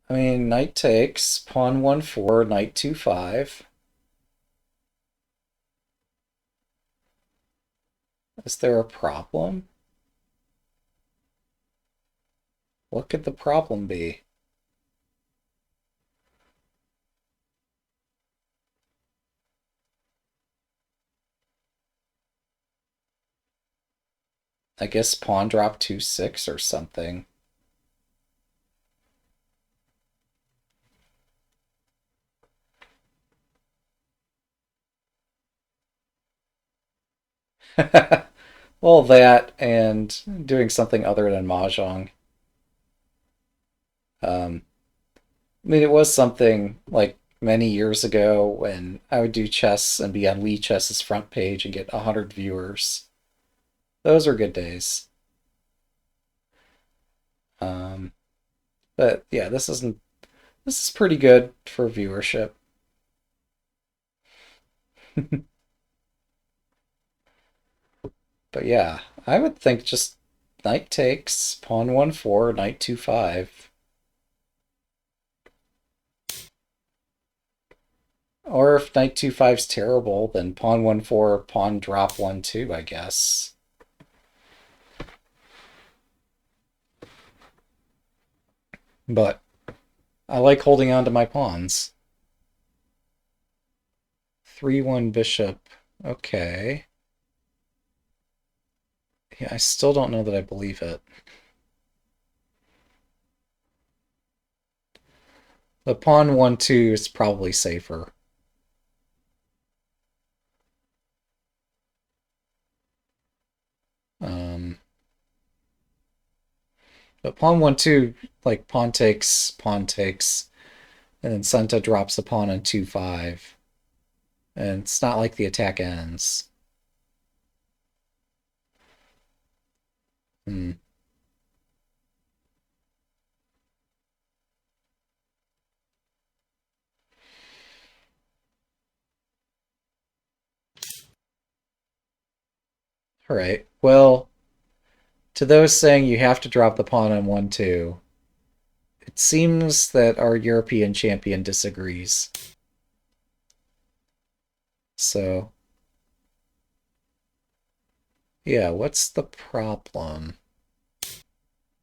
I mean, knight takes, pawn 1-4, knight 2-5. Is there a problem? What could the problem be? I guess pawn drop 2-6 or something. Well, that and doing something other than mahjong. I mean, it was something like many years ago when I would do chess and be on Lee Chess's front page and get 100 viewers. Those were good days. Um, but yeah, this is pretty good for viewership. But yeah, I would think just knight takes, pawn 1-4, knight 2-5. Or if knight 2-5 is terrible, then pawn 1-4, pawn drop 1-2, I guess. But I like holding on to my pawns. 3-1 bishop. Okay. Yeah, I still don't know that I believe it. The pawn 1-2 is probably safer. Um, but pawn 1-2, like pawn takes, and then Senta drops the pawn on 2-5. And it's not like the attack ends. Hmm. All right. Well, to those saying you have to drop the pawn on 1-2, it seems that our European champion disagrees. So, yeah, what's the problem?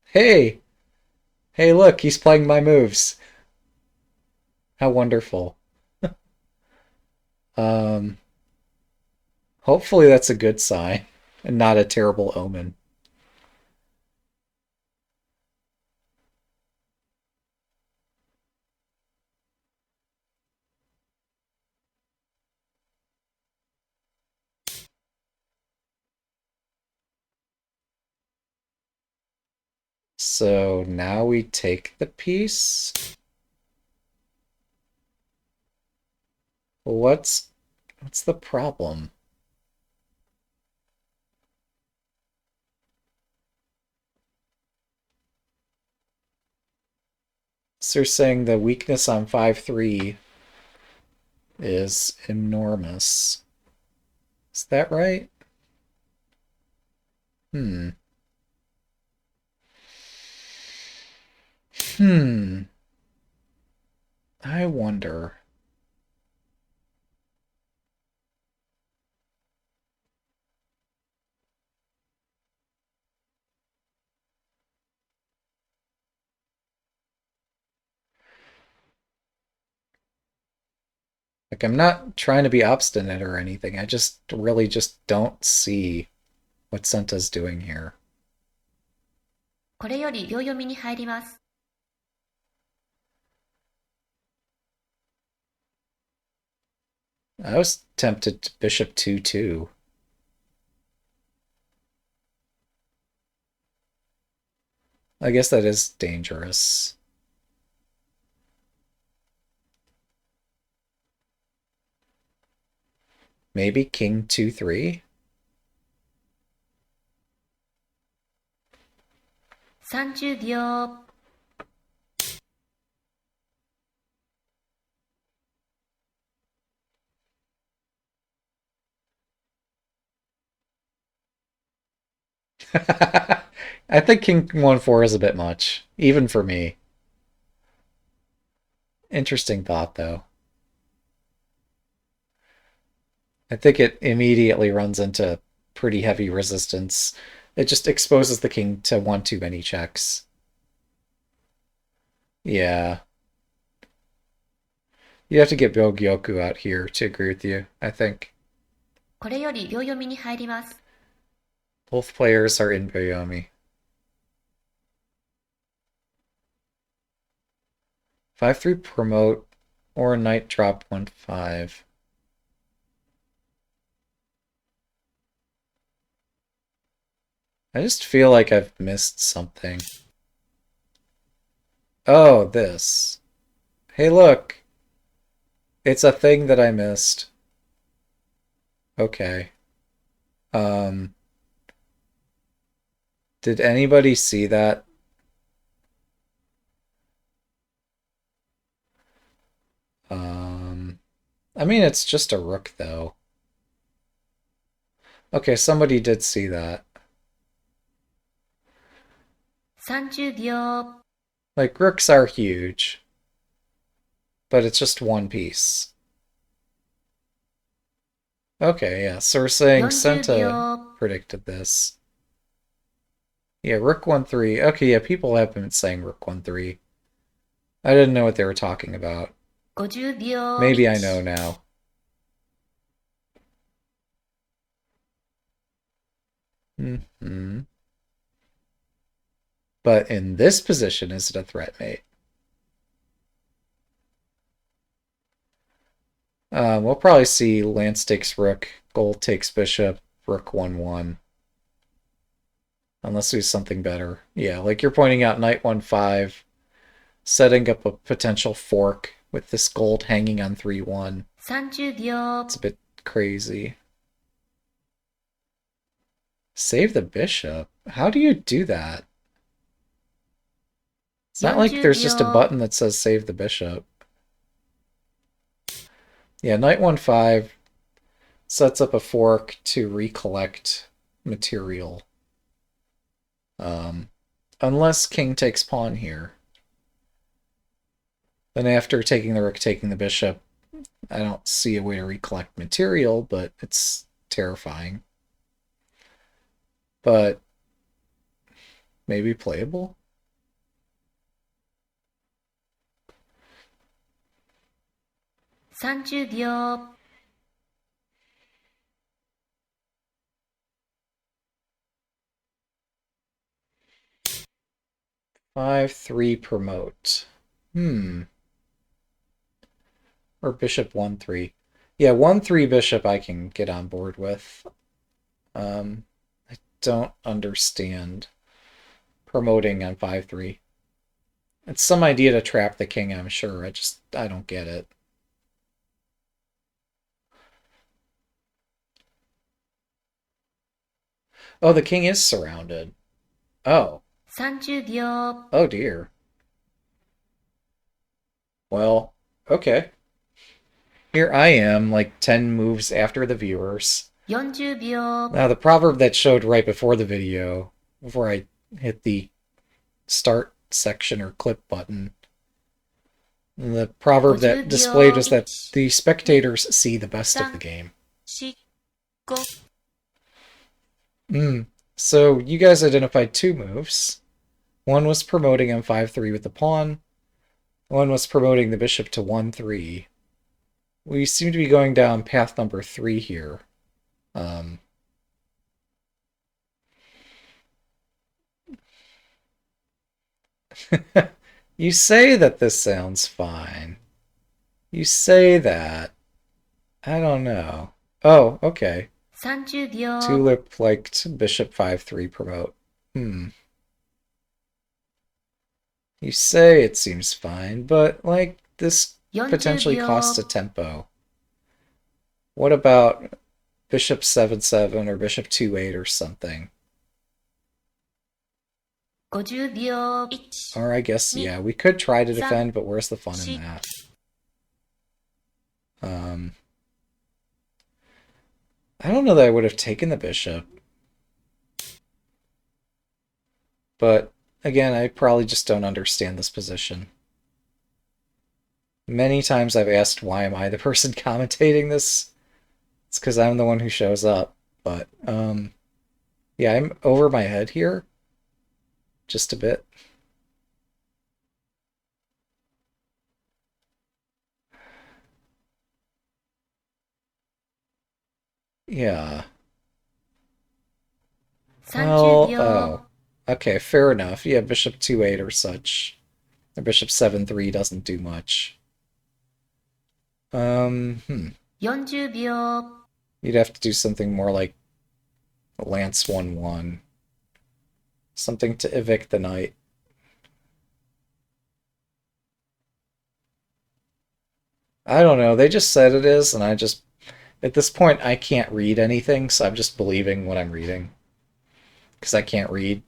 Hey! Hey, look, he's playing my moves. How wonderful. Um, Hopefully that's a good sign and not a terrible omen. So now we take the piece. What's the problem? So you're saying the weakness on 5-3 is enormous. Is that right? Hmm. I wonder. Like, I'm not trying to be obstinate or anything. I just really just don't see what Senta's doing here. これより秒読みに入ります。I was tempted to bishop 2-2. I guess that is dangerous. Maybe king 2-3? 30秒。I think king 1-4 is a bit much, even for me. Interesting thought, though. I think it immediately runs into pretty heavy resistance. It just exposes the king to one too many checks. Yeah. You have to get Byogyoku out here to agree with you, I think. これより秒読みに入ります。 Both players are in Byoyomi. 5-3 promote or knight drop 1-5. I just feel like I've missed something. Oh, this. Hey, look. It's a thing that I missed. Okay. Did anybody see that? I mean, it's just a rook, though. Okay, somebody did see that. 30秒。 Like, rooks are huge. But it's just one piece. Okay, yeah, so we're saying 40 Senta 秒。 predicted this. Yeah, rook 1-3. Okay, yeah, people have been saying rook 1-3. I didn't know what they were talking about. 50秒。 Maybe I know now. But in this position, is it a threat mate? We'll probably see lance takes rook, gold takes bishop, rook 1-1. Unless there's something better. Yeah, like you're pointing out, knight 1-5, setting up a potential fork with this gold hanging on 3-1. 30秒。 It's a bit crazy. Save the bishop? How do you do that? It's not like there's just a button that says save the bishop. Yeah, knight 1-5 sets up a fork to recollect material. Unless king takes pawn here. Then after taking the rook, taking the bishop, I don't see a way to recollect material, but it's terrifying. But maybe playable? $30秒。 5-3 promote. Or bishop 1-3. Yeah, 1-3 bishop I can get on board with. I don't understand promoting on 5-3. It's some idea to trap the king, I'm sure. I don't get it. Oh, the king is surrounded. Oh. 30秒。 Oh dear. Well, okay. Here I am, like 10 moves after the viewers. 40秒。 Now, the proverb that showed right before the video, before I hit the start section or clip button. And the proverb that 50 displayed 秒 was that 1、the spectators see the best of the 3、game. 4、5。Mm. So you guys identified two moves. One was promoting m5-3 with the pawn. One was promoting the bishop to 1-3. We seem to be going down path number 3 here. Um, you say that this sounds fine. You say that. I don't know. Oh, okay. 30秒。Tulip liked bishop 5-3 promote. Hmm. You say it seems fine, but, like, this 40 potentially costs a 秒。tempo. What about bishop 7-7 or bishop 2-8 or something? 50秒。1、Or I guess, 2、yeah, we could try to 3、defend, but where's the fun in 4。that? Um, I don't know that I would have taken the bishop. But, again, I probably just don't understand this position. Many times I've asked why am I the person commentating this? It's because I'm the one who shows up. But, yeah, I'm over my head here. Just a bit. Yeah. 30 Well,秒。oh. Okay, fair enough. Yeah, bishop 2-8 or such. Or bishop 7-3 doesn't do much. Hmm. 40秒。You'd have to do something more like lance 1-1. Something to evict the knight. I don't know. They just said it is, and I just... At this point, I can't read anything, so I'm just believing what I'm reading. Because I can't read.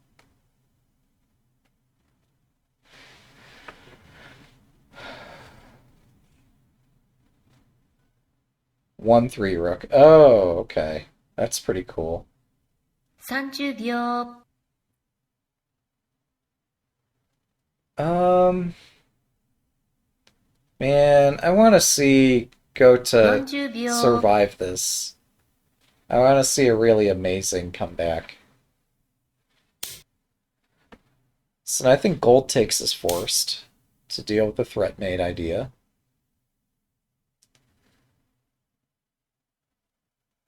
One three rook. Oh, okay. That's pretty cool. 30秒。Um, man, I want to see go to 40秒。survive this. I want to see a really amazing comeback. So I think gold takes is forced to deal with the threat mate idea.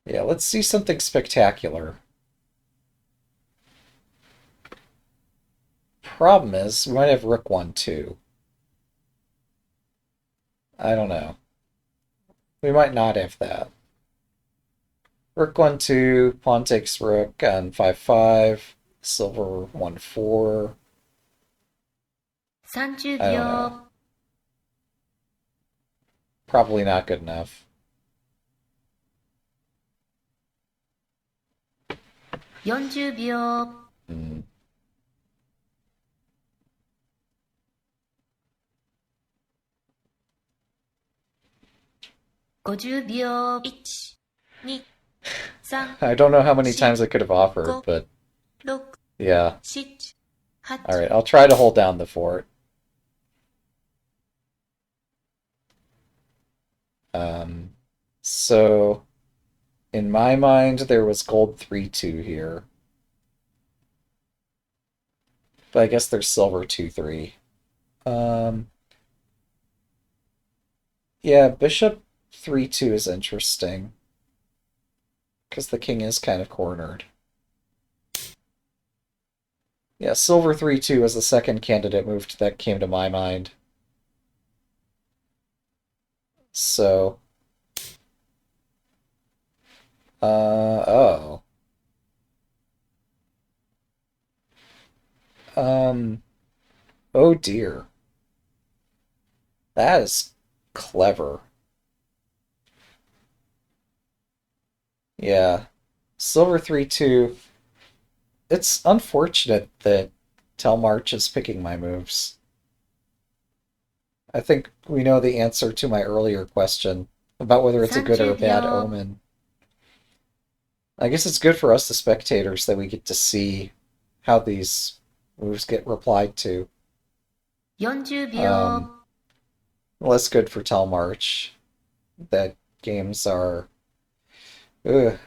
Yeah, let's see something spectacular. Problem is, we might have rook 1-2. I don't know. We might not have that. Rook 1-2, pawn takes rook on 5-5, silver 1-4. 30 I don't know. 秒。Probably not good enough. 40秒。Hmm.50秒。1、2、3、I don't know how many 4、times I could have offered, 5、but 6、yeah. 7、8。Alright, I'll try to hold down the fort. Um, so, in my mind, there was gold 3-2 here. But I guess there's silver 2-3. Um, yeah, bishop 3-2 is interesting. Because the king is kind of cornered. Yeah, silver 3-2 was the second candidate move that came to my mind. So, oh. Um, oh dear. That is clever. Yeah. Silver 3-2. It's unfortunate that Tellmarch is picking my moves. I think we know the answer to my earlier question about whether it's a good or a 30 bad 秒。omen. I guess it's good for us, the spectators, that we get to see how these moves get replied to. 40 Um, 秒。well, that's good for Tellmarch. That games are, ugh,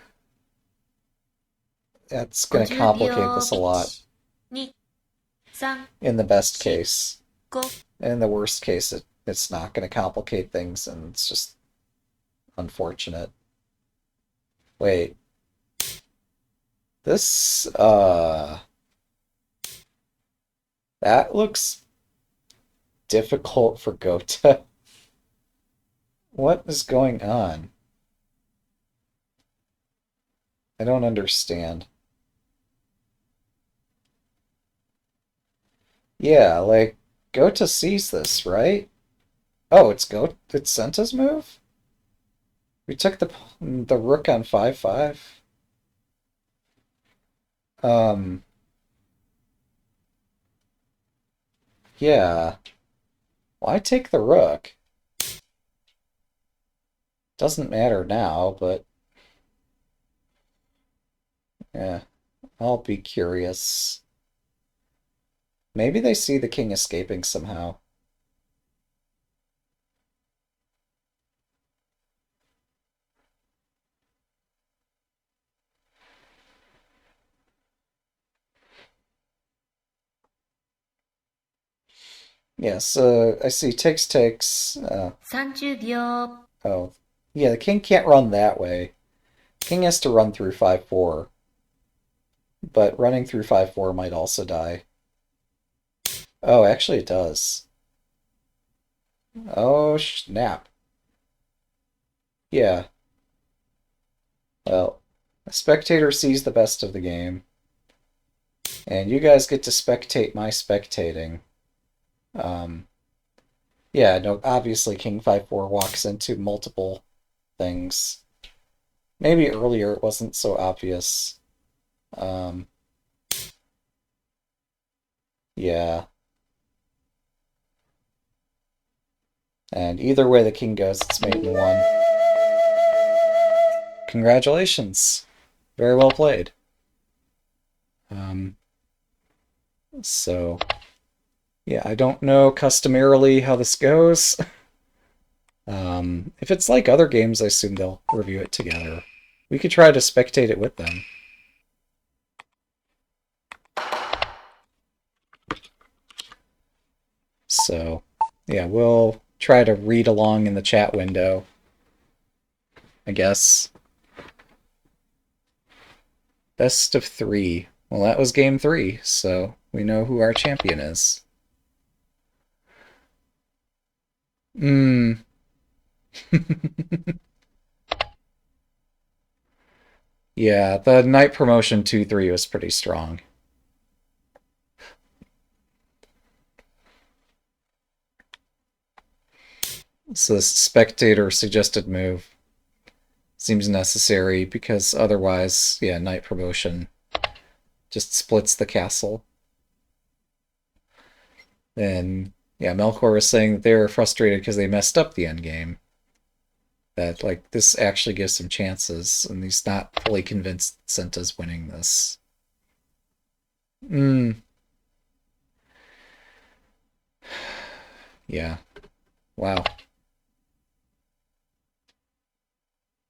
that's going to 50 complicate秒。this a lot1、2、3、in the best 4、case. 5。In the worst case, it's not going to complicate things, and it's just unfortunate. Wait, this, that looks difficult for Gota. What is going on? I don't understand. Yeah, like, Gota sees this, right? Oh, it's Senta's move? We took the rook on 5-5. Um, yeah. Why take the rook? Doesn't matter now, but yeah, I'll be curious. Maybe they see the king escaping somehow. Yes, I see takes. 30秒。Oh, yeah, the king can't run that way. King has to run through 5-4, but running through 5-4 might also die. Oh, actually it does. Oh, snap. Yeah, well, a spectator sees the best of the game, and you guys get to spectate my spectating. Um, yeah, no, obviously King 5-4 walks into multiple things. Maybe earlier it wasn't so obvious. Um, yeah, and either way the king goes, it's mate in one. Congratulations. Very well played. Um, so, yeah, I don't know customarily how this goes. If it's like other games, I assume they'll review it together. We could try to spectate it with them. So, yeah, we'll try to read along in the chat window, I guess. Best of 3. Well, that was game 3, so we know who our champion is. Hmm. Yeah, the Knight Promotion 2-3 was pretty strong. So the spectator suggested move seems necessary because otherwise, yeah, Knight Promotion just splits the castle. And yeah, Melkor was saying that they were frustrated because they messed up the endgame. That like this actually gives some chances, and he's not fully convinced Senta's winning this. Hmm. Yeah. Wow.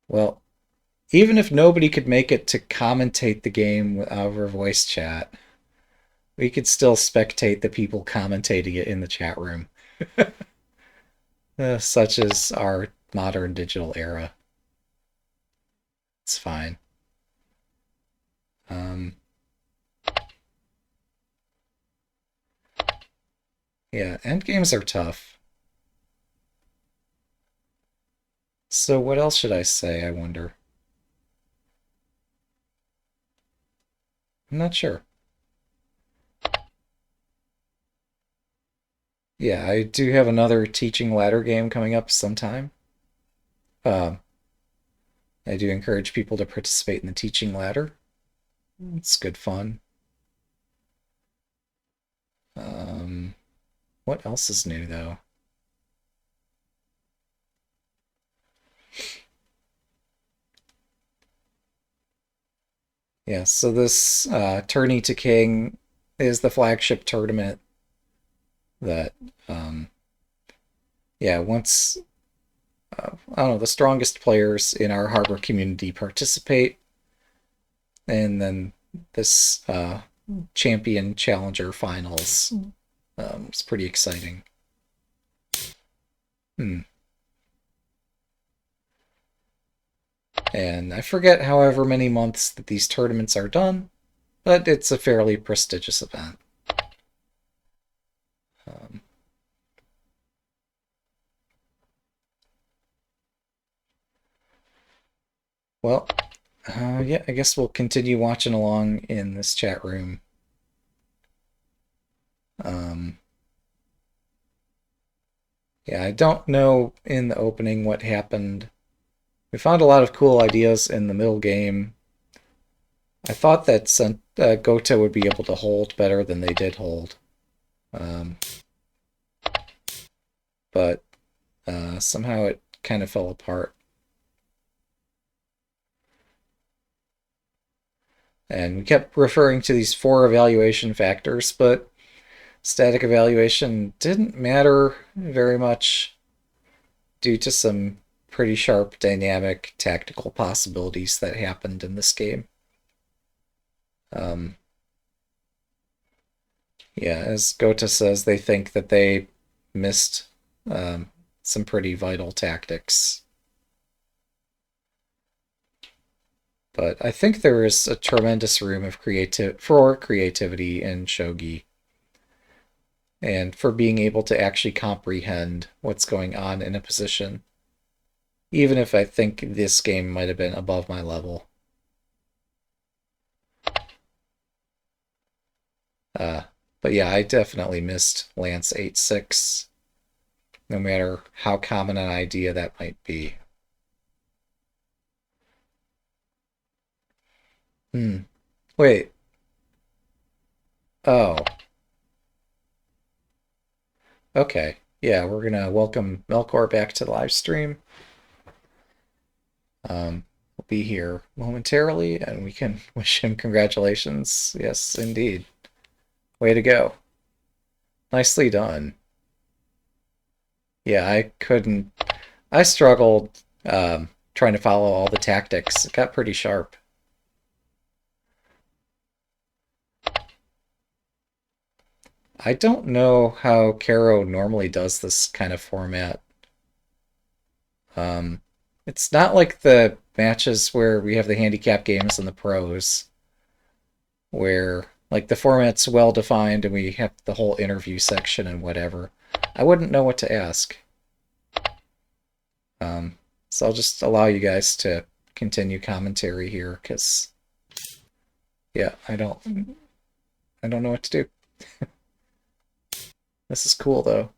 Well, even if nobody could make it to commentate the game over voice chat, we could still spectate the people commentating it in the chat room. Such as our modern digital era. It's fine. Um, yeah, endgames are tough. So what else should I say, I wonder? I'm not sure. Yeah, I do have another teaching ladder game coming up sometime. Um, I do encourage people to participate in the teaching ladder. It's good fun. Um, what else is new though? Yeah, so this Tourney to King is the flagship tournament that, um, yeah, once, I don't know, the strongest players in our harbor community participate, and then this champion challenger finals was pretty exciting. Hmm. And I forget however many months that these tournaments are done, but it's a fairly prestigious event. Um, well, yeah, I guess we'll continue watching along in this chat room. Um, yeah, I don't know in the opening what happened. We found a lot of cool ideas in the middle game. I thought that Gota would be able to hold better than they did hold. Um, but somehow it kind of fell apart. And we kept referring to these four evaluation factors, but static evaluation didn't matter very much due to some pretty sharp dynamic tactical possibilities that happened in this game. Um, yeah, as Gota says, they think that they missed um, some pretty vital tactics. But I think there is a tremendous room of creativity in Shogi, and for being able to actually comprehend what's going on in a position, even if I think this game might have been above my level. Uh, but yeah, I definitely missed Lance 8-6, no matter how common an idea that might be. Hmm. Wait. Oh. Okay. Yeah, we're gonna welcome Melkor back to the live stream. We'll be here momentarily, and we can wish him congratulations. Yes, indeed. Way to go. Nicely done. Yeah, I couldn't. I struggled trying to follow all the tactics. It got pretty sharp. I don't know how Caro normally does this kind of format. Um, it's not like the matches where we have the handicap games and the pros, where like the format's well defined and we have the whole interview section and whatever. I wouldn't know what to ask. Um, so I'll just allow you guys to continue commentary here because yeah, I don't know what to do. This is cool though.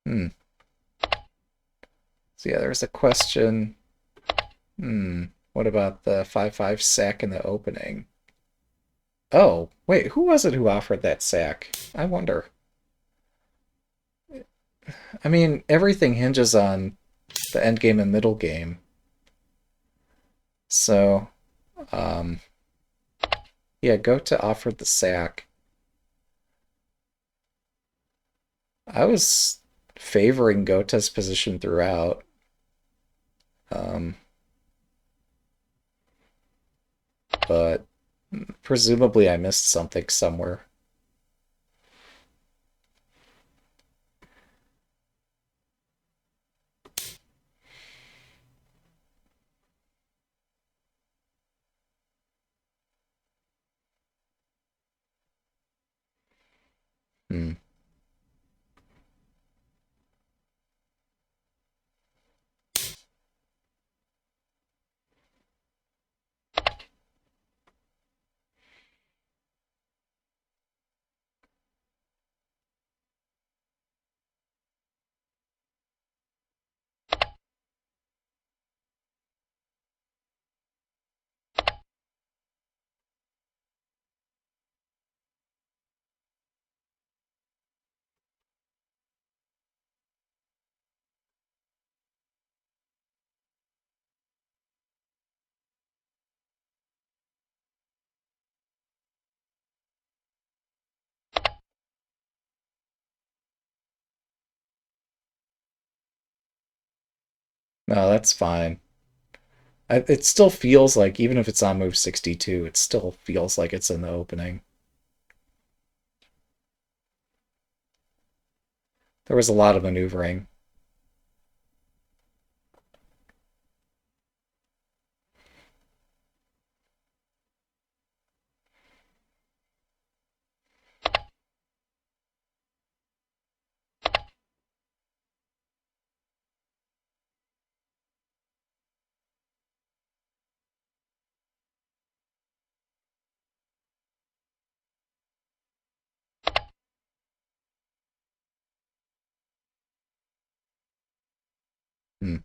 Hmm. So yeah, there's a question. Hmm. What about the 5-5 sack in the opening? Oh, wait, who was it who offered that sack? I wonder. I mean, everything hinges on the end game and middle game. So, um, yeah, Gota offered the sack. I was favoring Gota's position throughout. Um, but presumably I missed something somewhere. Hmm. No, that's fine. It still feels like, even if it's on move 62, it still feels like it's in the opening. There was a lot of maneuvering. Hmm.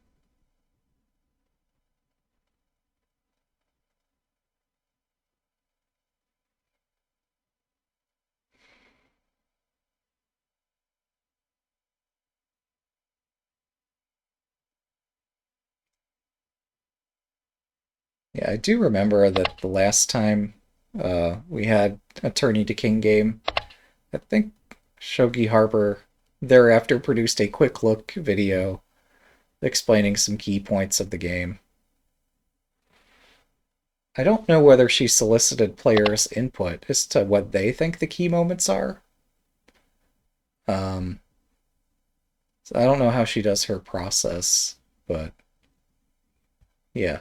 Yeah, I do remember that the last time we had a Tourney to King game, I think Shogi Harbor thereafter produced a quick look video explaining some key points of the game. I don't know whether she solicited players' input as to what they think the key moments are. Um, so I don't know how she does her process, but yeah.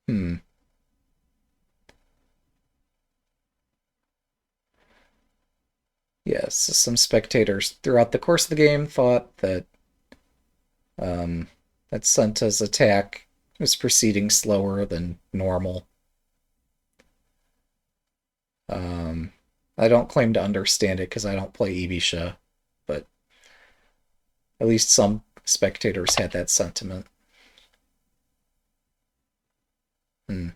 Hmm. Yes, some spectators throughout the course of the game thought that um, that Senta's attack was proceeding slower than normal. Um, I don't claim to understand it because I don't play Ibisha, but at least some spectators had that sentiment. Hmm.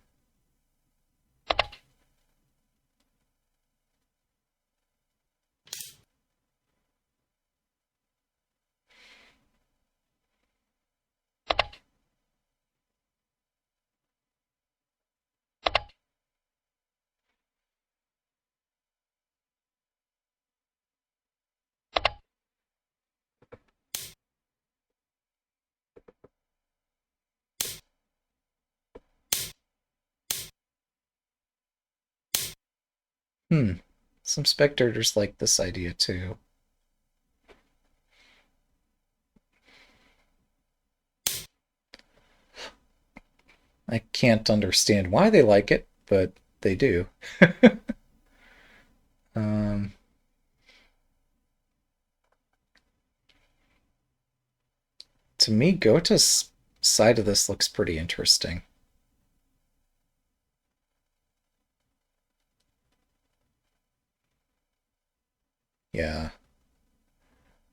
Hmm. Some spectators like this idea too. I can't understand why they like it, but they do. um, to me, Gota's side of this looks pretty interesting. Yeah.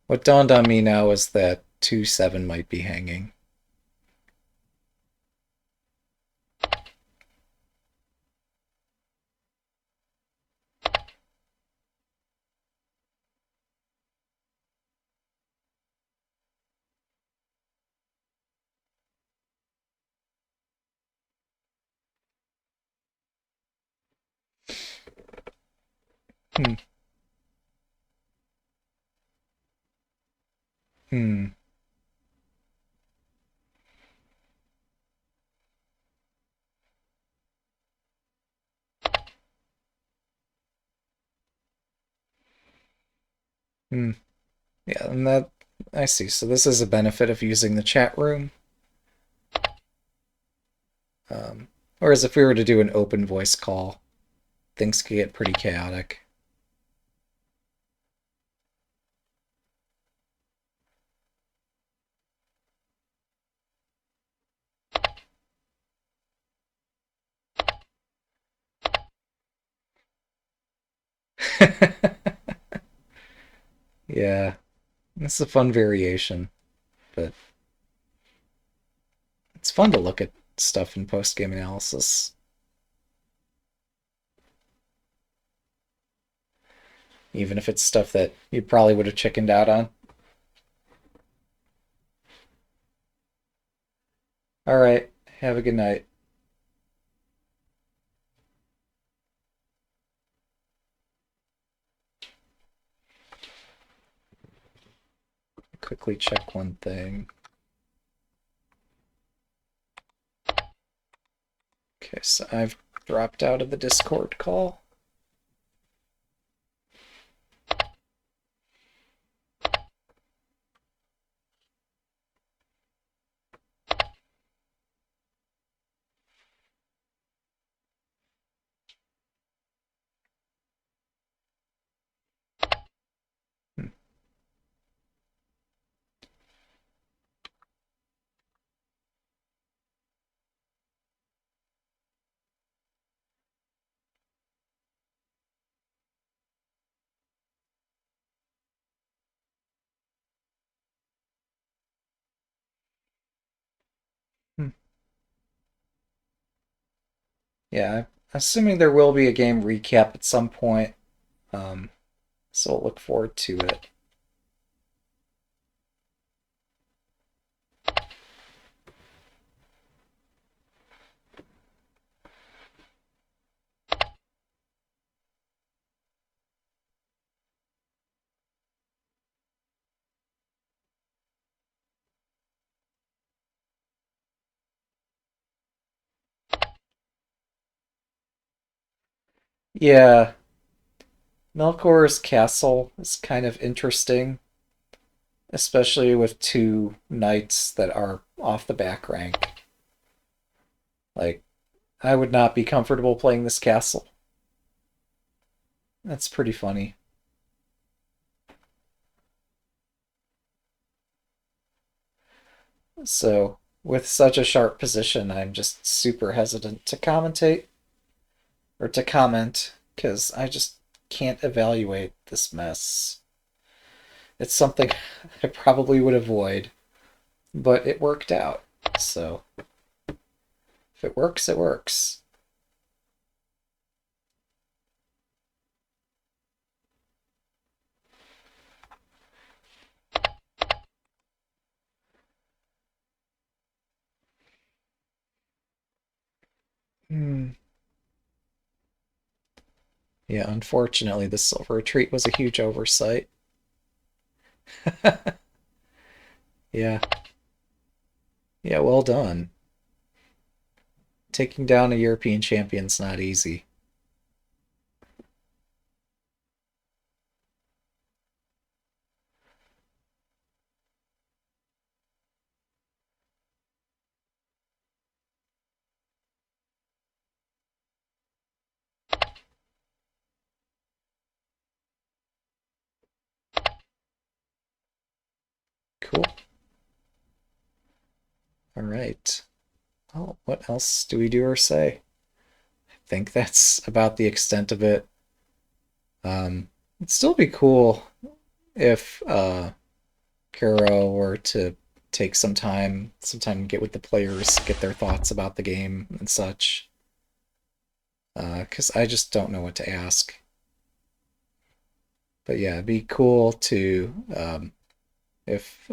What dawned on me now is that 2-7 might be hanging. Hmm. Hmm. Hmm. Yeah, and that I see. So this is a benefit of using the chat room. Um, Whereas if we were to do an open voice call, things could get pretty chaotic. Yeah, this is a fun variation, but it's fun to look at stuff in post game analysis, even if it's stuff that you probably would have chickened out on. All right, have a good night. quickly check one thing. Okay, so I've dropped out of the Discord call. Yeah, assuming there will be a game recap at some point, so I'll look forward to it. Yeah, Melkor's castle is kind of interesting, especially with two knights that are off the back rank. Like, I would not be comfortable playing this castle. That's pretty funny. So, with such a sharp position, I'm just super hesitant to commentate or to comment because I just can't evaluate this mess. It's something I probably would avoid, but it worked out. So, if it works, it works. Hmm. Yeah, unfortunately, the silver retreat was a huge oversight. Yeah. Yeah, well done. Taking down a European champion's not easy. Cool. All right. Oh, what else do we do or say? I think that's about the extent of it. It'd still be cool if Kuro were to take some time to get with the players, get their thoughts about the game and such. Because I just don't know what to ask. But yeah, it'd be cool to if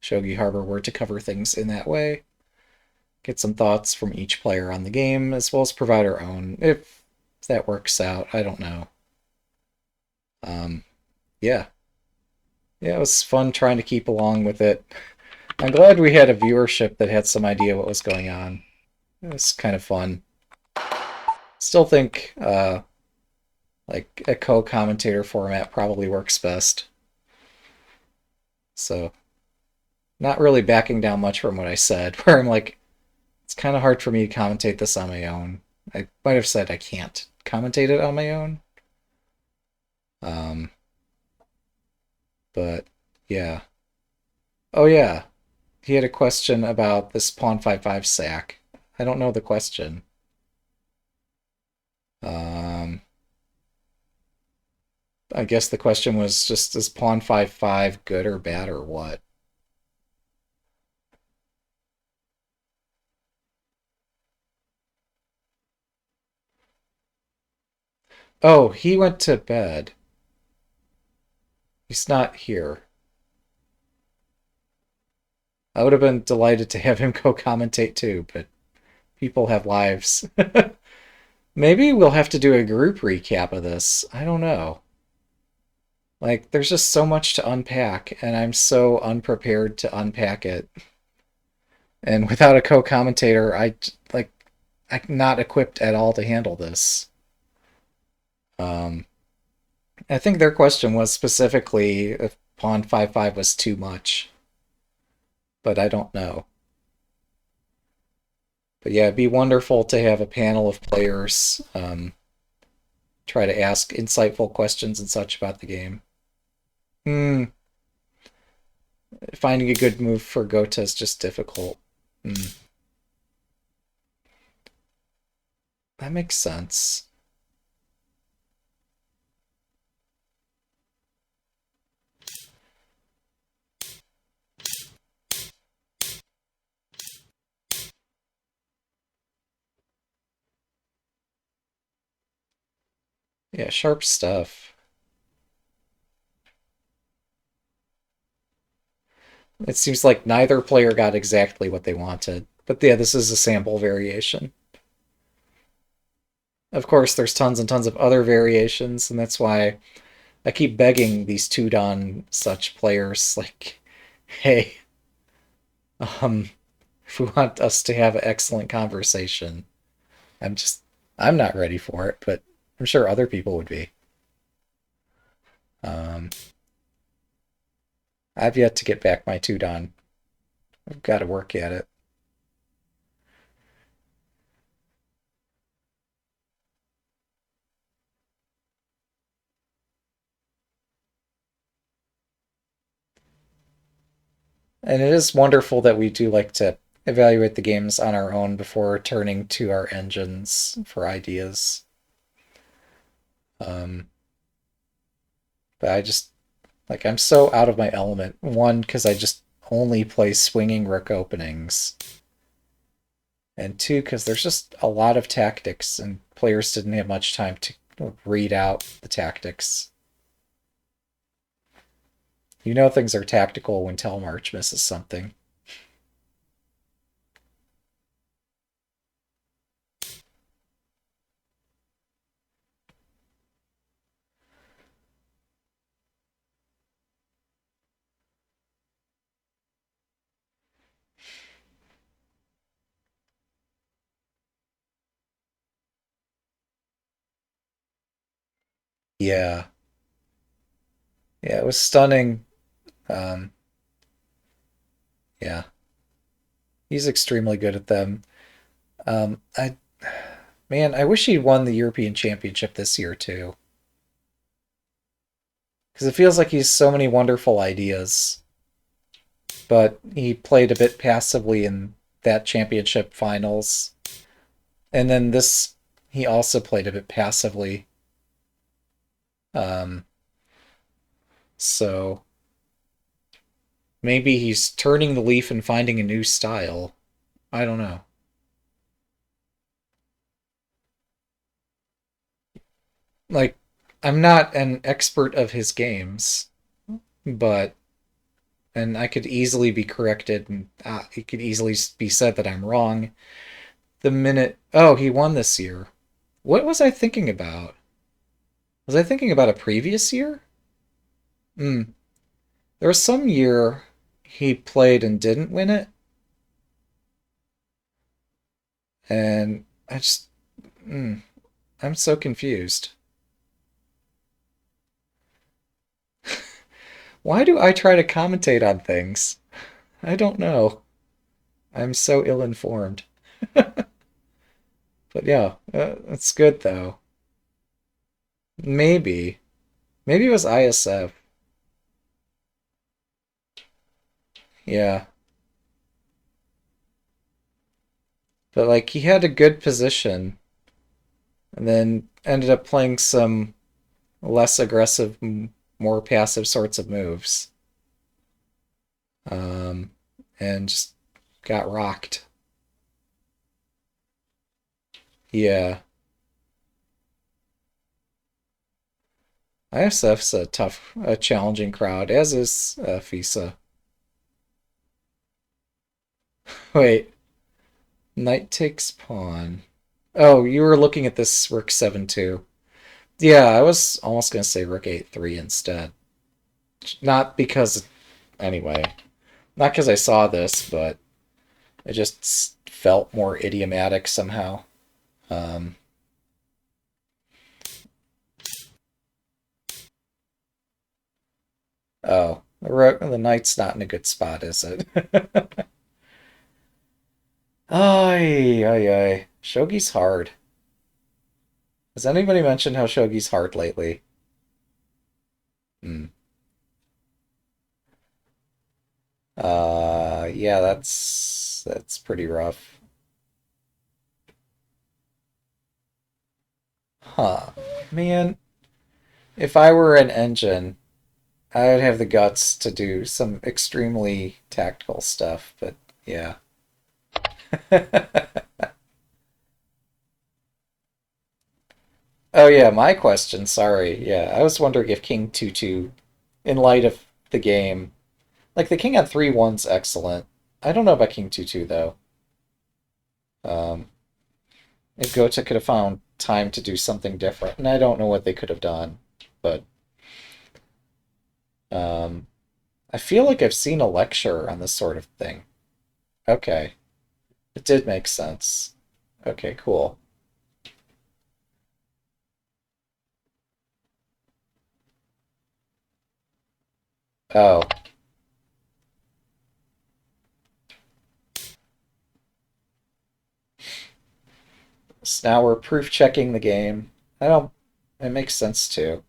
Shogi Harbor were to cover things in that way, get some thoughts from each player on the game, as well as provide our own, if that works out. I don't know. Um, yeah. Yeah, it was fun trying to keep along with it. I'm glad we had a viewership that had some idea what was going on. It was kind of fun. Still think like a co-commentator format probably works best. So, not really backing down much from what I said, where I'm like, it's kind of hard for me to commentate this on my own. I might have said I can't commentate it on my own. Um, but yeah. Oh yeah, he had a question about this pawn 5/5 sack. I don't know the question. Um, I guess the question was just, is pawn 5/5 good or bad or what? Oh, he went to bed. He's not here. I would have been delighted to have him co-commentate too, but people have lives. Maybe we'll have to do a group recap of this. I don't know. Like, there's just so much to unpack, and I'm so unprepared to unpack it. And without a co-commentator, I'm not equipped at all to handle this. Um, I think their question was specifically if pawn 5-5 was too much, but I don't know. But yeah, it'd be wonderful to have a panel of players try to ask insightful questions and such about the game. Hmm, finding a good move for Gota is just difficult. Hmm, that makes sense. Yeah, sharp stuff. It seems like neither player got exactly what they wanted. But yeah, this is a sample variation. Of course, there's tons and tons of other variations, and that's why I keep begging these two Don such players, like, hey, um, if we want us to have an excellent conversation, I'm just, I'm not ready for it, but I'm sure other people would be. Um, I've yet to get back my two Don. I've got to work at it. And it is wonderful that we do like to evaluate the games on our own before turning to our engines for ideas. Um, but I just, like, I'm so out of my element. One, because I just only play swinging rook openings. And two, because there's just a lot of tactics, and players didn't have much time to read out the tactics. You know things are tactical when Tellmarch misses something. Yeah. Yeah, it was stunning. Um, yeah. He's extremely good at them. I Man, I wish he'd won the European Championship this year too. Because it feels like he's so many wonderful ideas, but he played a bit passively in that championship finals. And then this, he also played a bit passively. Um, so maybe he's turning the leaf and finding a new style. I don't know. Like, I'm not an expert of his games, but and I could easily be corrected, and it could easily be said that I'm wrong. The minute, oh, he won this year. What was I thinking about? Was I thinking about a previous year? Hmm. There was some year he played and didn't win it, and I just, mm, I'm so confused. Why do I try to commentate on things? I don't know. I'm so ill-informed. But yeah, it's good though. Maybe. Maybe it was ISF. Yeah. But like he had a good position and then ended up playing some less aggressive, more passive sorts of moves. Um, and just got rocked. Yeah. ISF's a tough, a challenging crowd, as is FISA. Wait, knight takes pawn. Oh, you were looking at this rook 7-2. Yeah, I was almost gonna say rook 8-3 instead. Not because, anyway, not because I saw this, but it just felt more idiomatic somehow. Um, oh, the knight's not in a good spot, is it? Ay, ay, ay. Shogi's hard. Has anybody mentioned how Shogi's hard lately? Hmm. Yeah, that's pretty rough. Huh. Man, if I were an engine, I would have the guts to do some extremely tactical stuff, but yeah. Oh yeah, my question, sorry. Yeah, I was wondering if King 2-2, in light of the game, like the King on 3-1's excellent. I don't know about King 2-2 though. Um, if Gota could have found time to do something different, and I don't know what they could have done, but um, I feel like I've seen a lecture on this sort of thing. Okay, it did make sense. Okay, cool. Oh, so now we're proof checking the game. I don't. It makes sense too.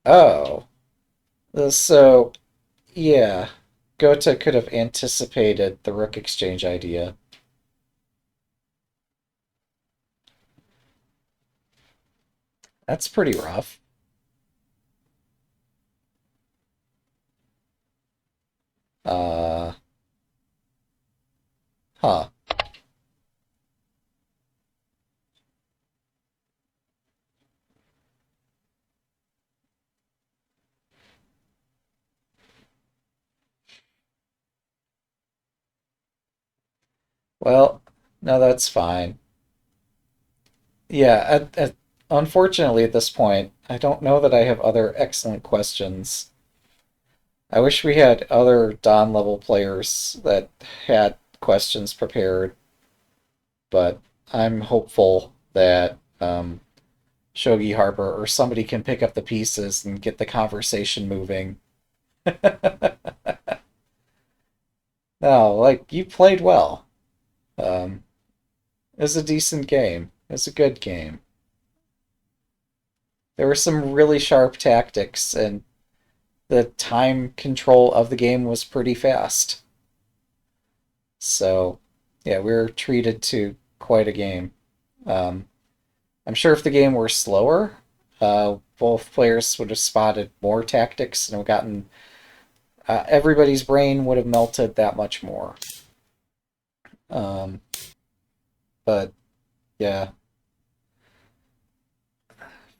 Oh, so yeah, Gota could have anticipated the rook exchange idea. That's pretty rough. Uh, huh. Well, no, that's fine. Yeah, unfortunately at this point, I don't know that I have other excellent questions. I wish we had other Don level players that had questions prepared, but I'm hopeful that Shogi Harper or somebody can pick up the pieces and get the conversation moving. No, like you played well. Um, it was a decent game. It was a good game. There were some really sharp tactics, and the time control of the game was pretty fast. So, yeah, we were treated to quite a game. Um, I'm sure if the game were slower, both players would have spotted more tactics and have gotten everybody's brain would have melted that much more. Um, but yeah,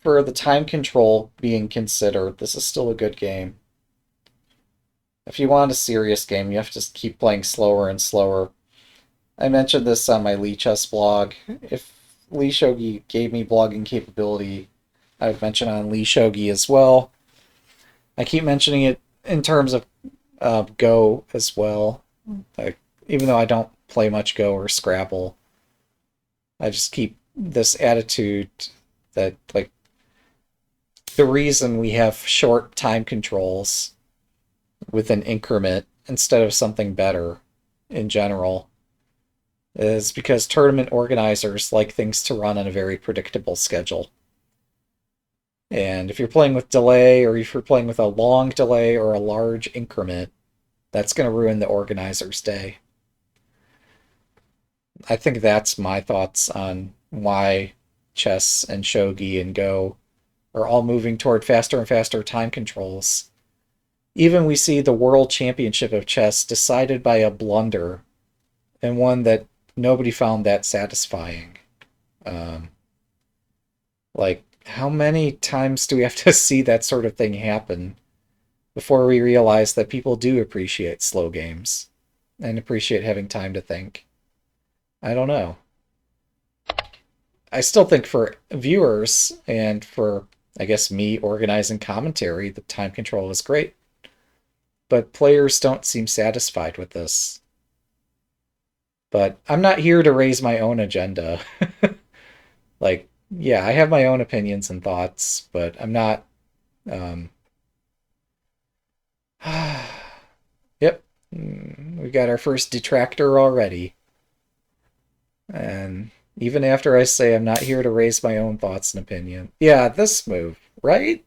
for the time control being considered, this is still a good game. If you want a serious game, you have to keep playing slower and slower. I mentioned this on my Lee Chess blog. If Lee Shogi gave me blogging capability, I would mention on Lee Shogi as well. I keep mentioning it in terms of Go as well. Like, even though I don't play much Go or Scrabble, I just keep this attitude that like the reason we have short time controls with an increment instead of something better in general is because tournament organizers like things to run on a very predictable schedule. And if you're playing with delay, or if you're playing with a long delay or a large increment, that's going to ruin the organizer's day. I think that's my thoughts on why chess and shogi and go are all moving toward faster and faster time controls. Even we see the world championship of chess decided by a blunder, and one that nobody found that satisfying. Um, like, how many times do we have to see that sort of thing happen before we realize that people do appreciate slow games and appreciate having time to think? I don't know. I still think for viewers and for I guess me organizing commentary, the time control is great. But players don't seem satisfied with this. But I'm not here to raise my own agenda. Like, yeah, I have my own opinions and thoughts, but I'm not. Um, yep, we got our first detractor already. And even after I say I'm not here to raise my own thoughts and opinion, yeah, this move, right?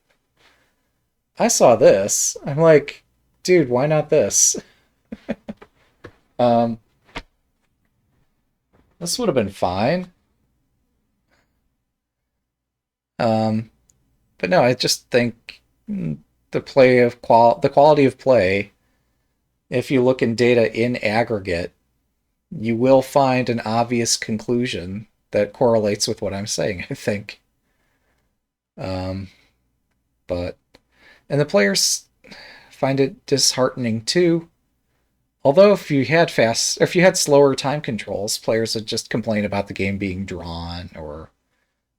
I saw this. I'm like, dude, why not this? Um, this would have been fine. Um, but no, I just think the quality of play. If you look in data in aggregate, you will find an obvious conclusion that correlates with what I'm saying. I think, um, but and the players find it disheartening too. Although if you had slower time controls, players would just complain about the game being drawn or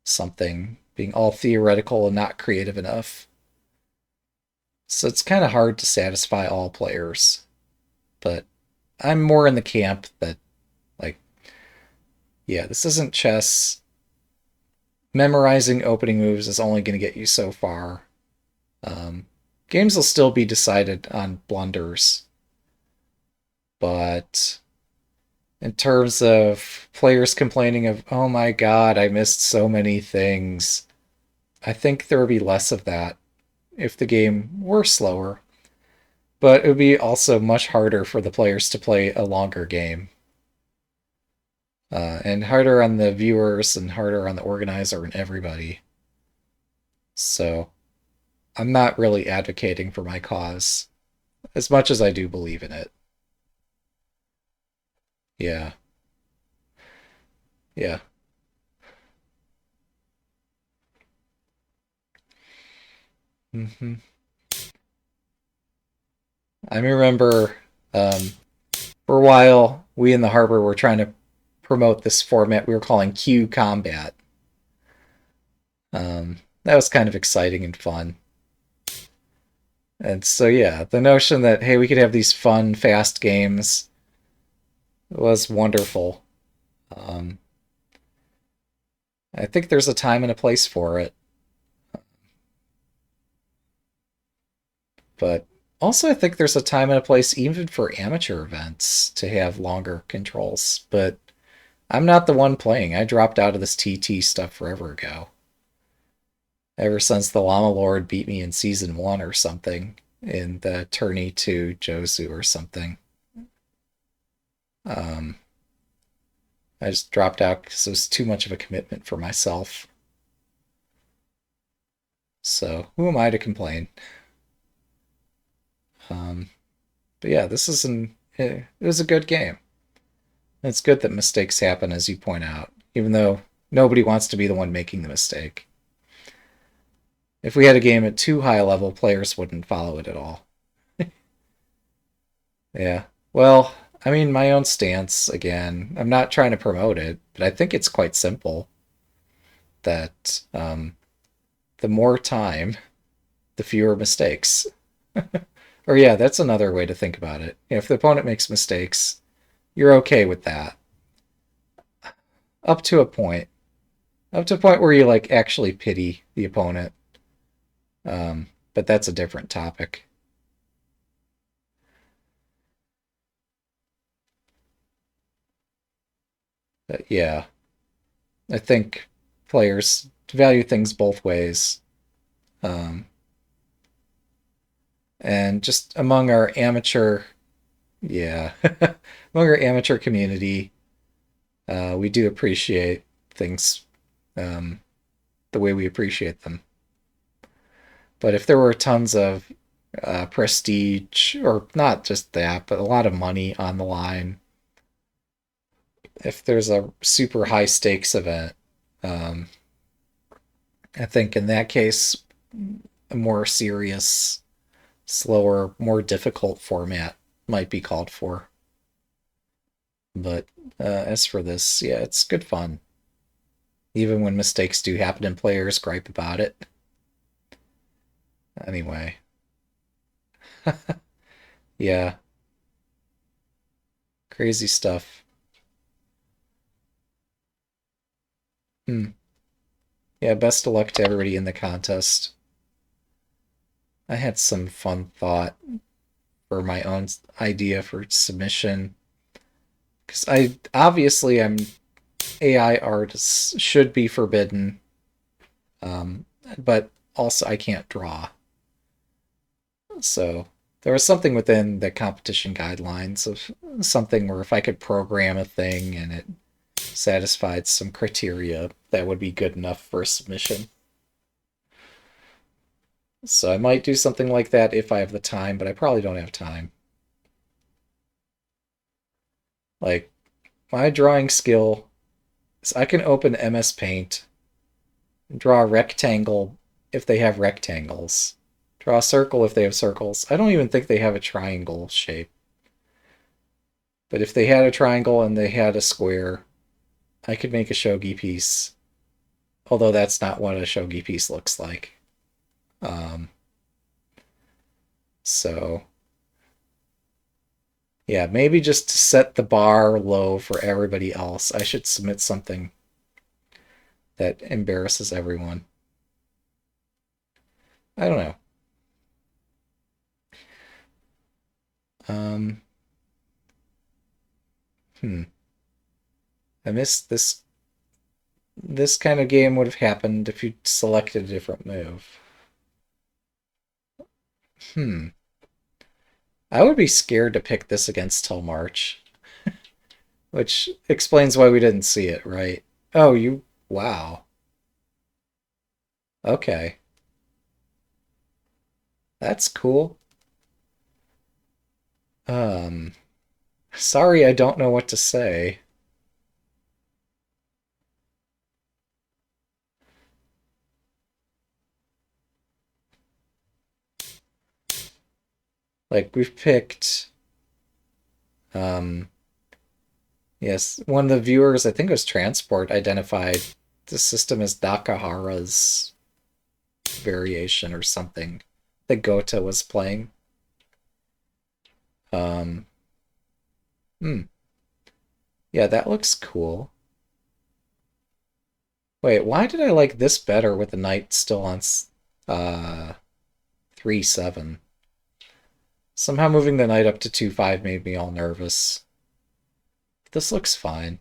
something being all theoretical and not creative enough. So it's kind of hard to satisfy all players. But I'm more in the camp that, like, yeah, this isn't chess. Memorizing opening moves is only going to get you so far. Um, Games will still be decided on blunders, but in terms of players complaining of, oh my god, I missed so many things, I think there would be less of that if the game were slower. But it would be also much harder for the players to play a longer game. And harder on the viewers and harder on the organizer and everybody. So I'm not really advocating for my cause as much as I do believe in it. Yeah. Yeah. hmm I remember for a while, we in the harbor were trying to promote this format we were calling Q Combat. That was kind of exciting and fun. And so, yeah, the notion that, hey, we could have these fun, fast games was wonderful. Um, I think there's a time and a place for it. But also, I think there's a time and a place even for amateur events to have longer controls. But I'm not the one playing. I dropped out of this TT stuff forever ago. Ever since the Llama Lord beat me in season 1 or something in the Tourney to Josu or something. Um, I just dropped out because it was too much of a commitment for myself. So who am I to complain? Um, but yeah, it was a good game. It's good that mistakes happen, as you point out, even though nobody wants to be the one making the mistake. If we had a game at too high a level, players wouldn't follow it at all. Yeah. Well, I mean, my own stance, again, I'm not trying to promote it, but I think it's quite simple that the more time, the fewer mistakes. Or, yeah, that's another way to think about it. If the opponent makes mistakes, you're okay with that. Up to a point. Up to a point where you, like, actually pity the opponent. But that's a different topic. But, yeah, I think players value things both ways. Um, and just among our amateur, yeah, among our amateur community, we do appreciate things um, the way we appreciate them. But if there were tons of prestige, or not just that, but a lot of money on the line, if there's a super high stakes event, um, I think in that case, a more serious, slower, more difficult format might be called for. But as for this, yeah, it's good fun. Even when mistakes do happen and players gripe about it. Anyway, yeah, crazy stuff. Hmm. Yeah, best of luck to everybody in the contest. I had some fun thought for my own idea for submission because I'm AI artists should be forbidden, um, but also I can't draw. So there was something within the competition guidelines of something where if I could program a thing and it satisfied some criteria, that would be good enough for a submission. So I might do something like that if I have the time, but I probably don't have time. Like my drawing skill is I can open MS Paint, draw a rectangle if they have rectangles, draw a circle if they have circles. I don't even think they have a triangle shape. But if they had a triangle and they had a square, I could make a shogi piece. Although that's not what a shogi piece looks like. Um, so yeah, maybe just to set the bar low for everybody else, I should submit something that embarrasses everyone. I don't know. Um, hmm. I missed this kind of game would have happened if you selected a different move. Hmm. I would be scared to pick this against Tellmarch, which explains why we didn't see it, right? Oh, you. Wow. Okay. That's cool. Um, sorry, I don't know what to say. Like, we've picked, um, yes, one of the viewers, I think it was Transport, identified the system as Dakahara's variation or something that Gota was playing. Um, hmm. Yeah, that looks cool. Wait, why did I like this better with the knight still on uh 3-7? Somehow moving the knight up to 2-5 made me all nervous. This looks fine.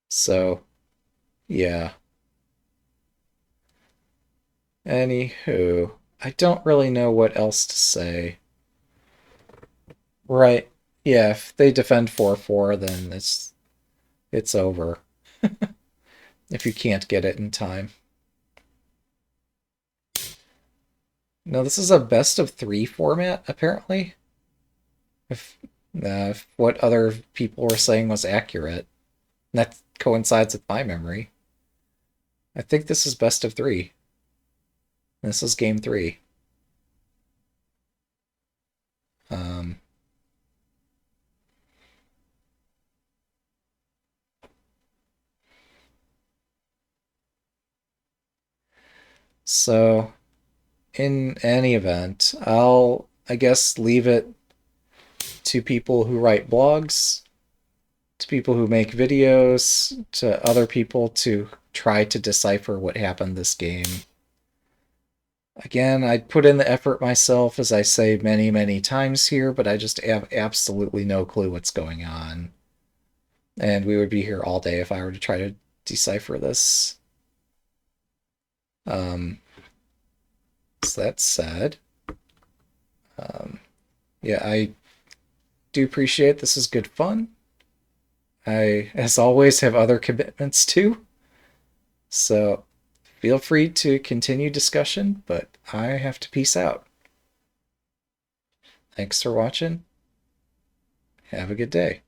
So, yeah. Anywho, I don't really know what else to say. Right. Yeah, if they defend 4-4, then it's over if you can't get it in time. No, this is a best of 3 format, apparently. If, if what other people were saying was accurate. That coincides with my memory. I think this is best of 3. This is game 3. Um, so, in any event, I guess, leave it to people who write blogs, to people who make videos, to other people to try to decipher what happened this game. Again, I'd put in the effort myself, as I say many, many times here, but I just have absolutely no clue what's going on. And we would be here all day if I were to try to decipher this. Um, so that said, um, yeah, I do appreciate this is good fun. I, as always, have other commitments too. So feel free to continue discussion, but I have to peace out. Thanks for watching. Have a good day.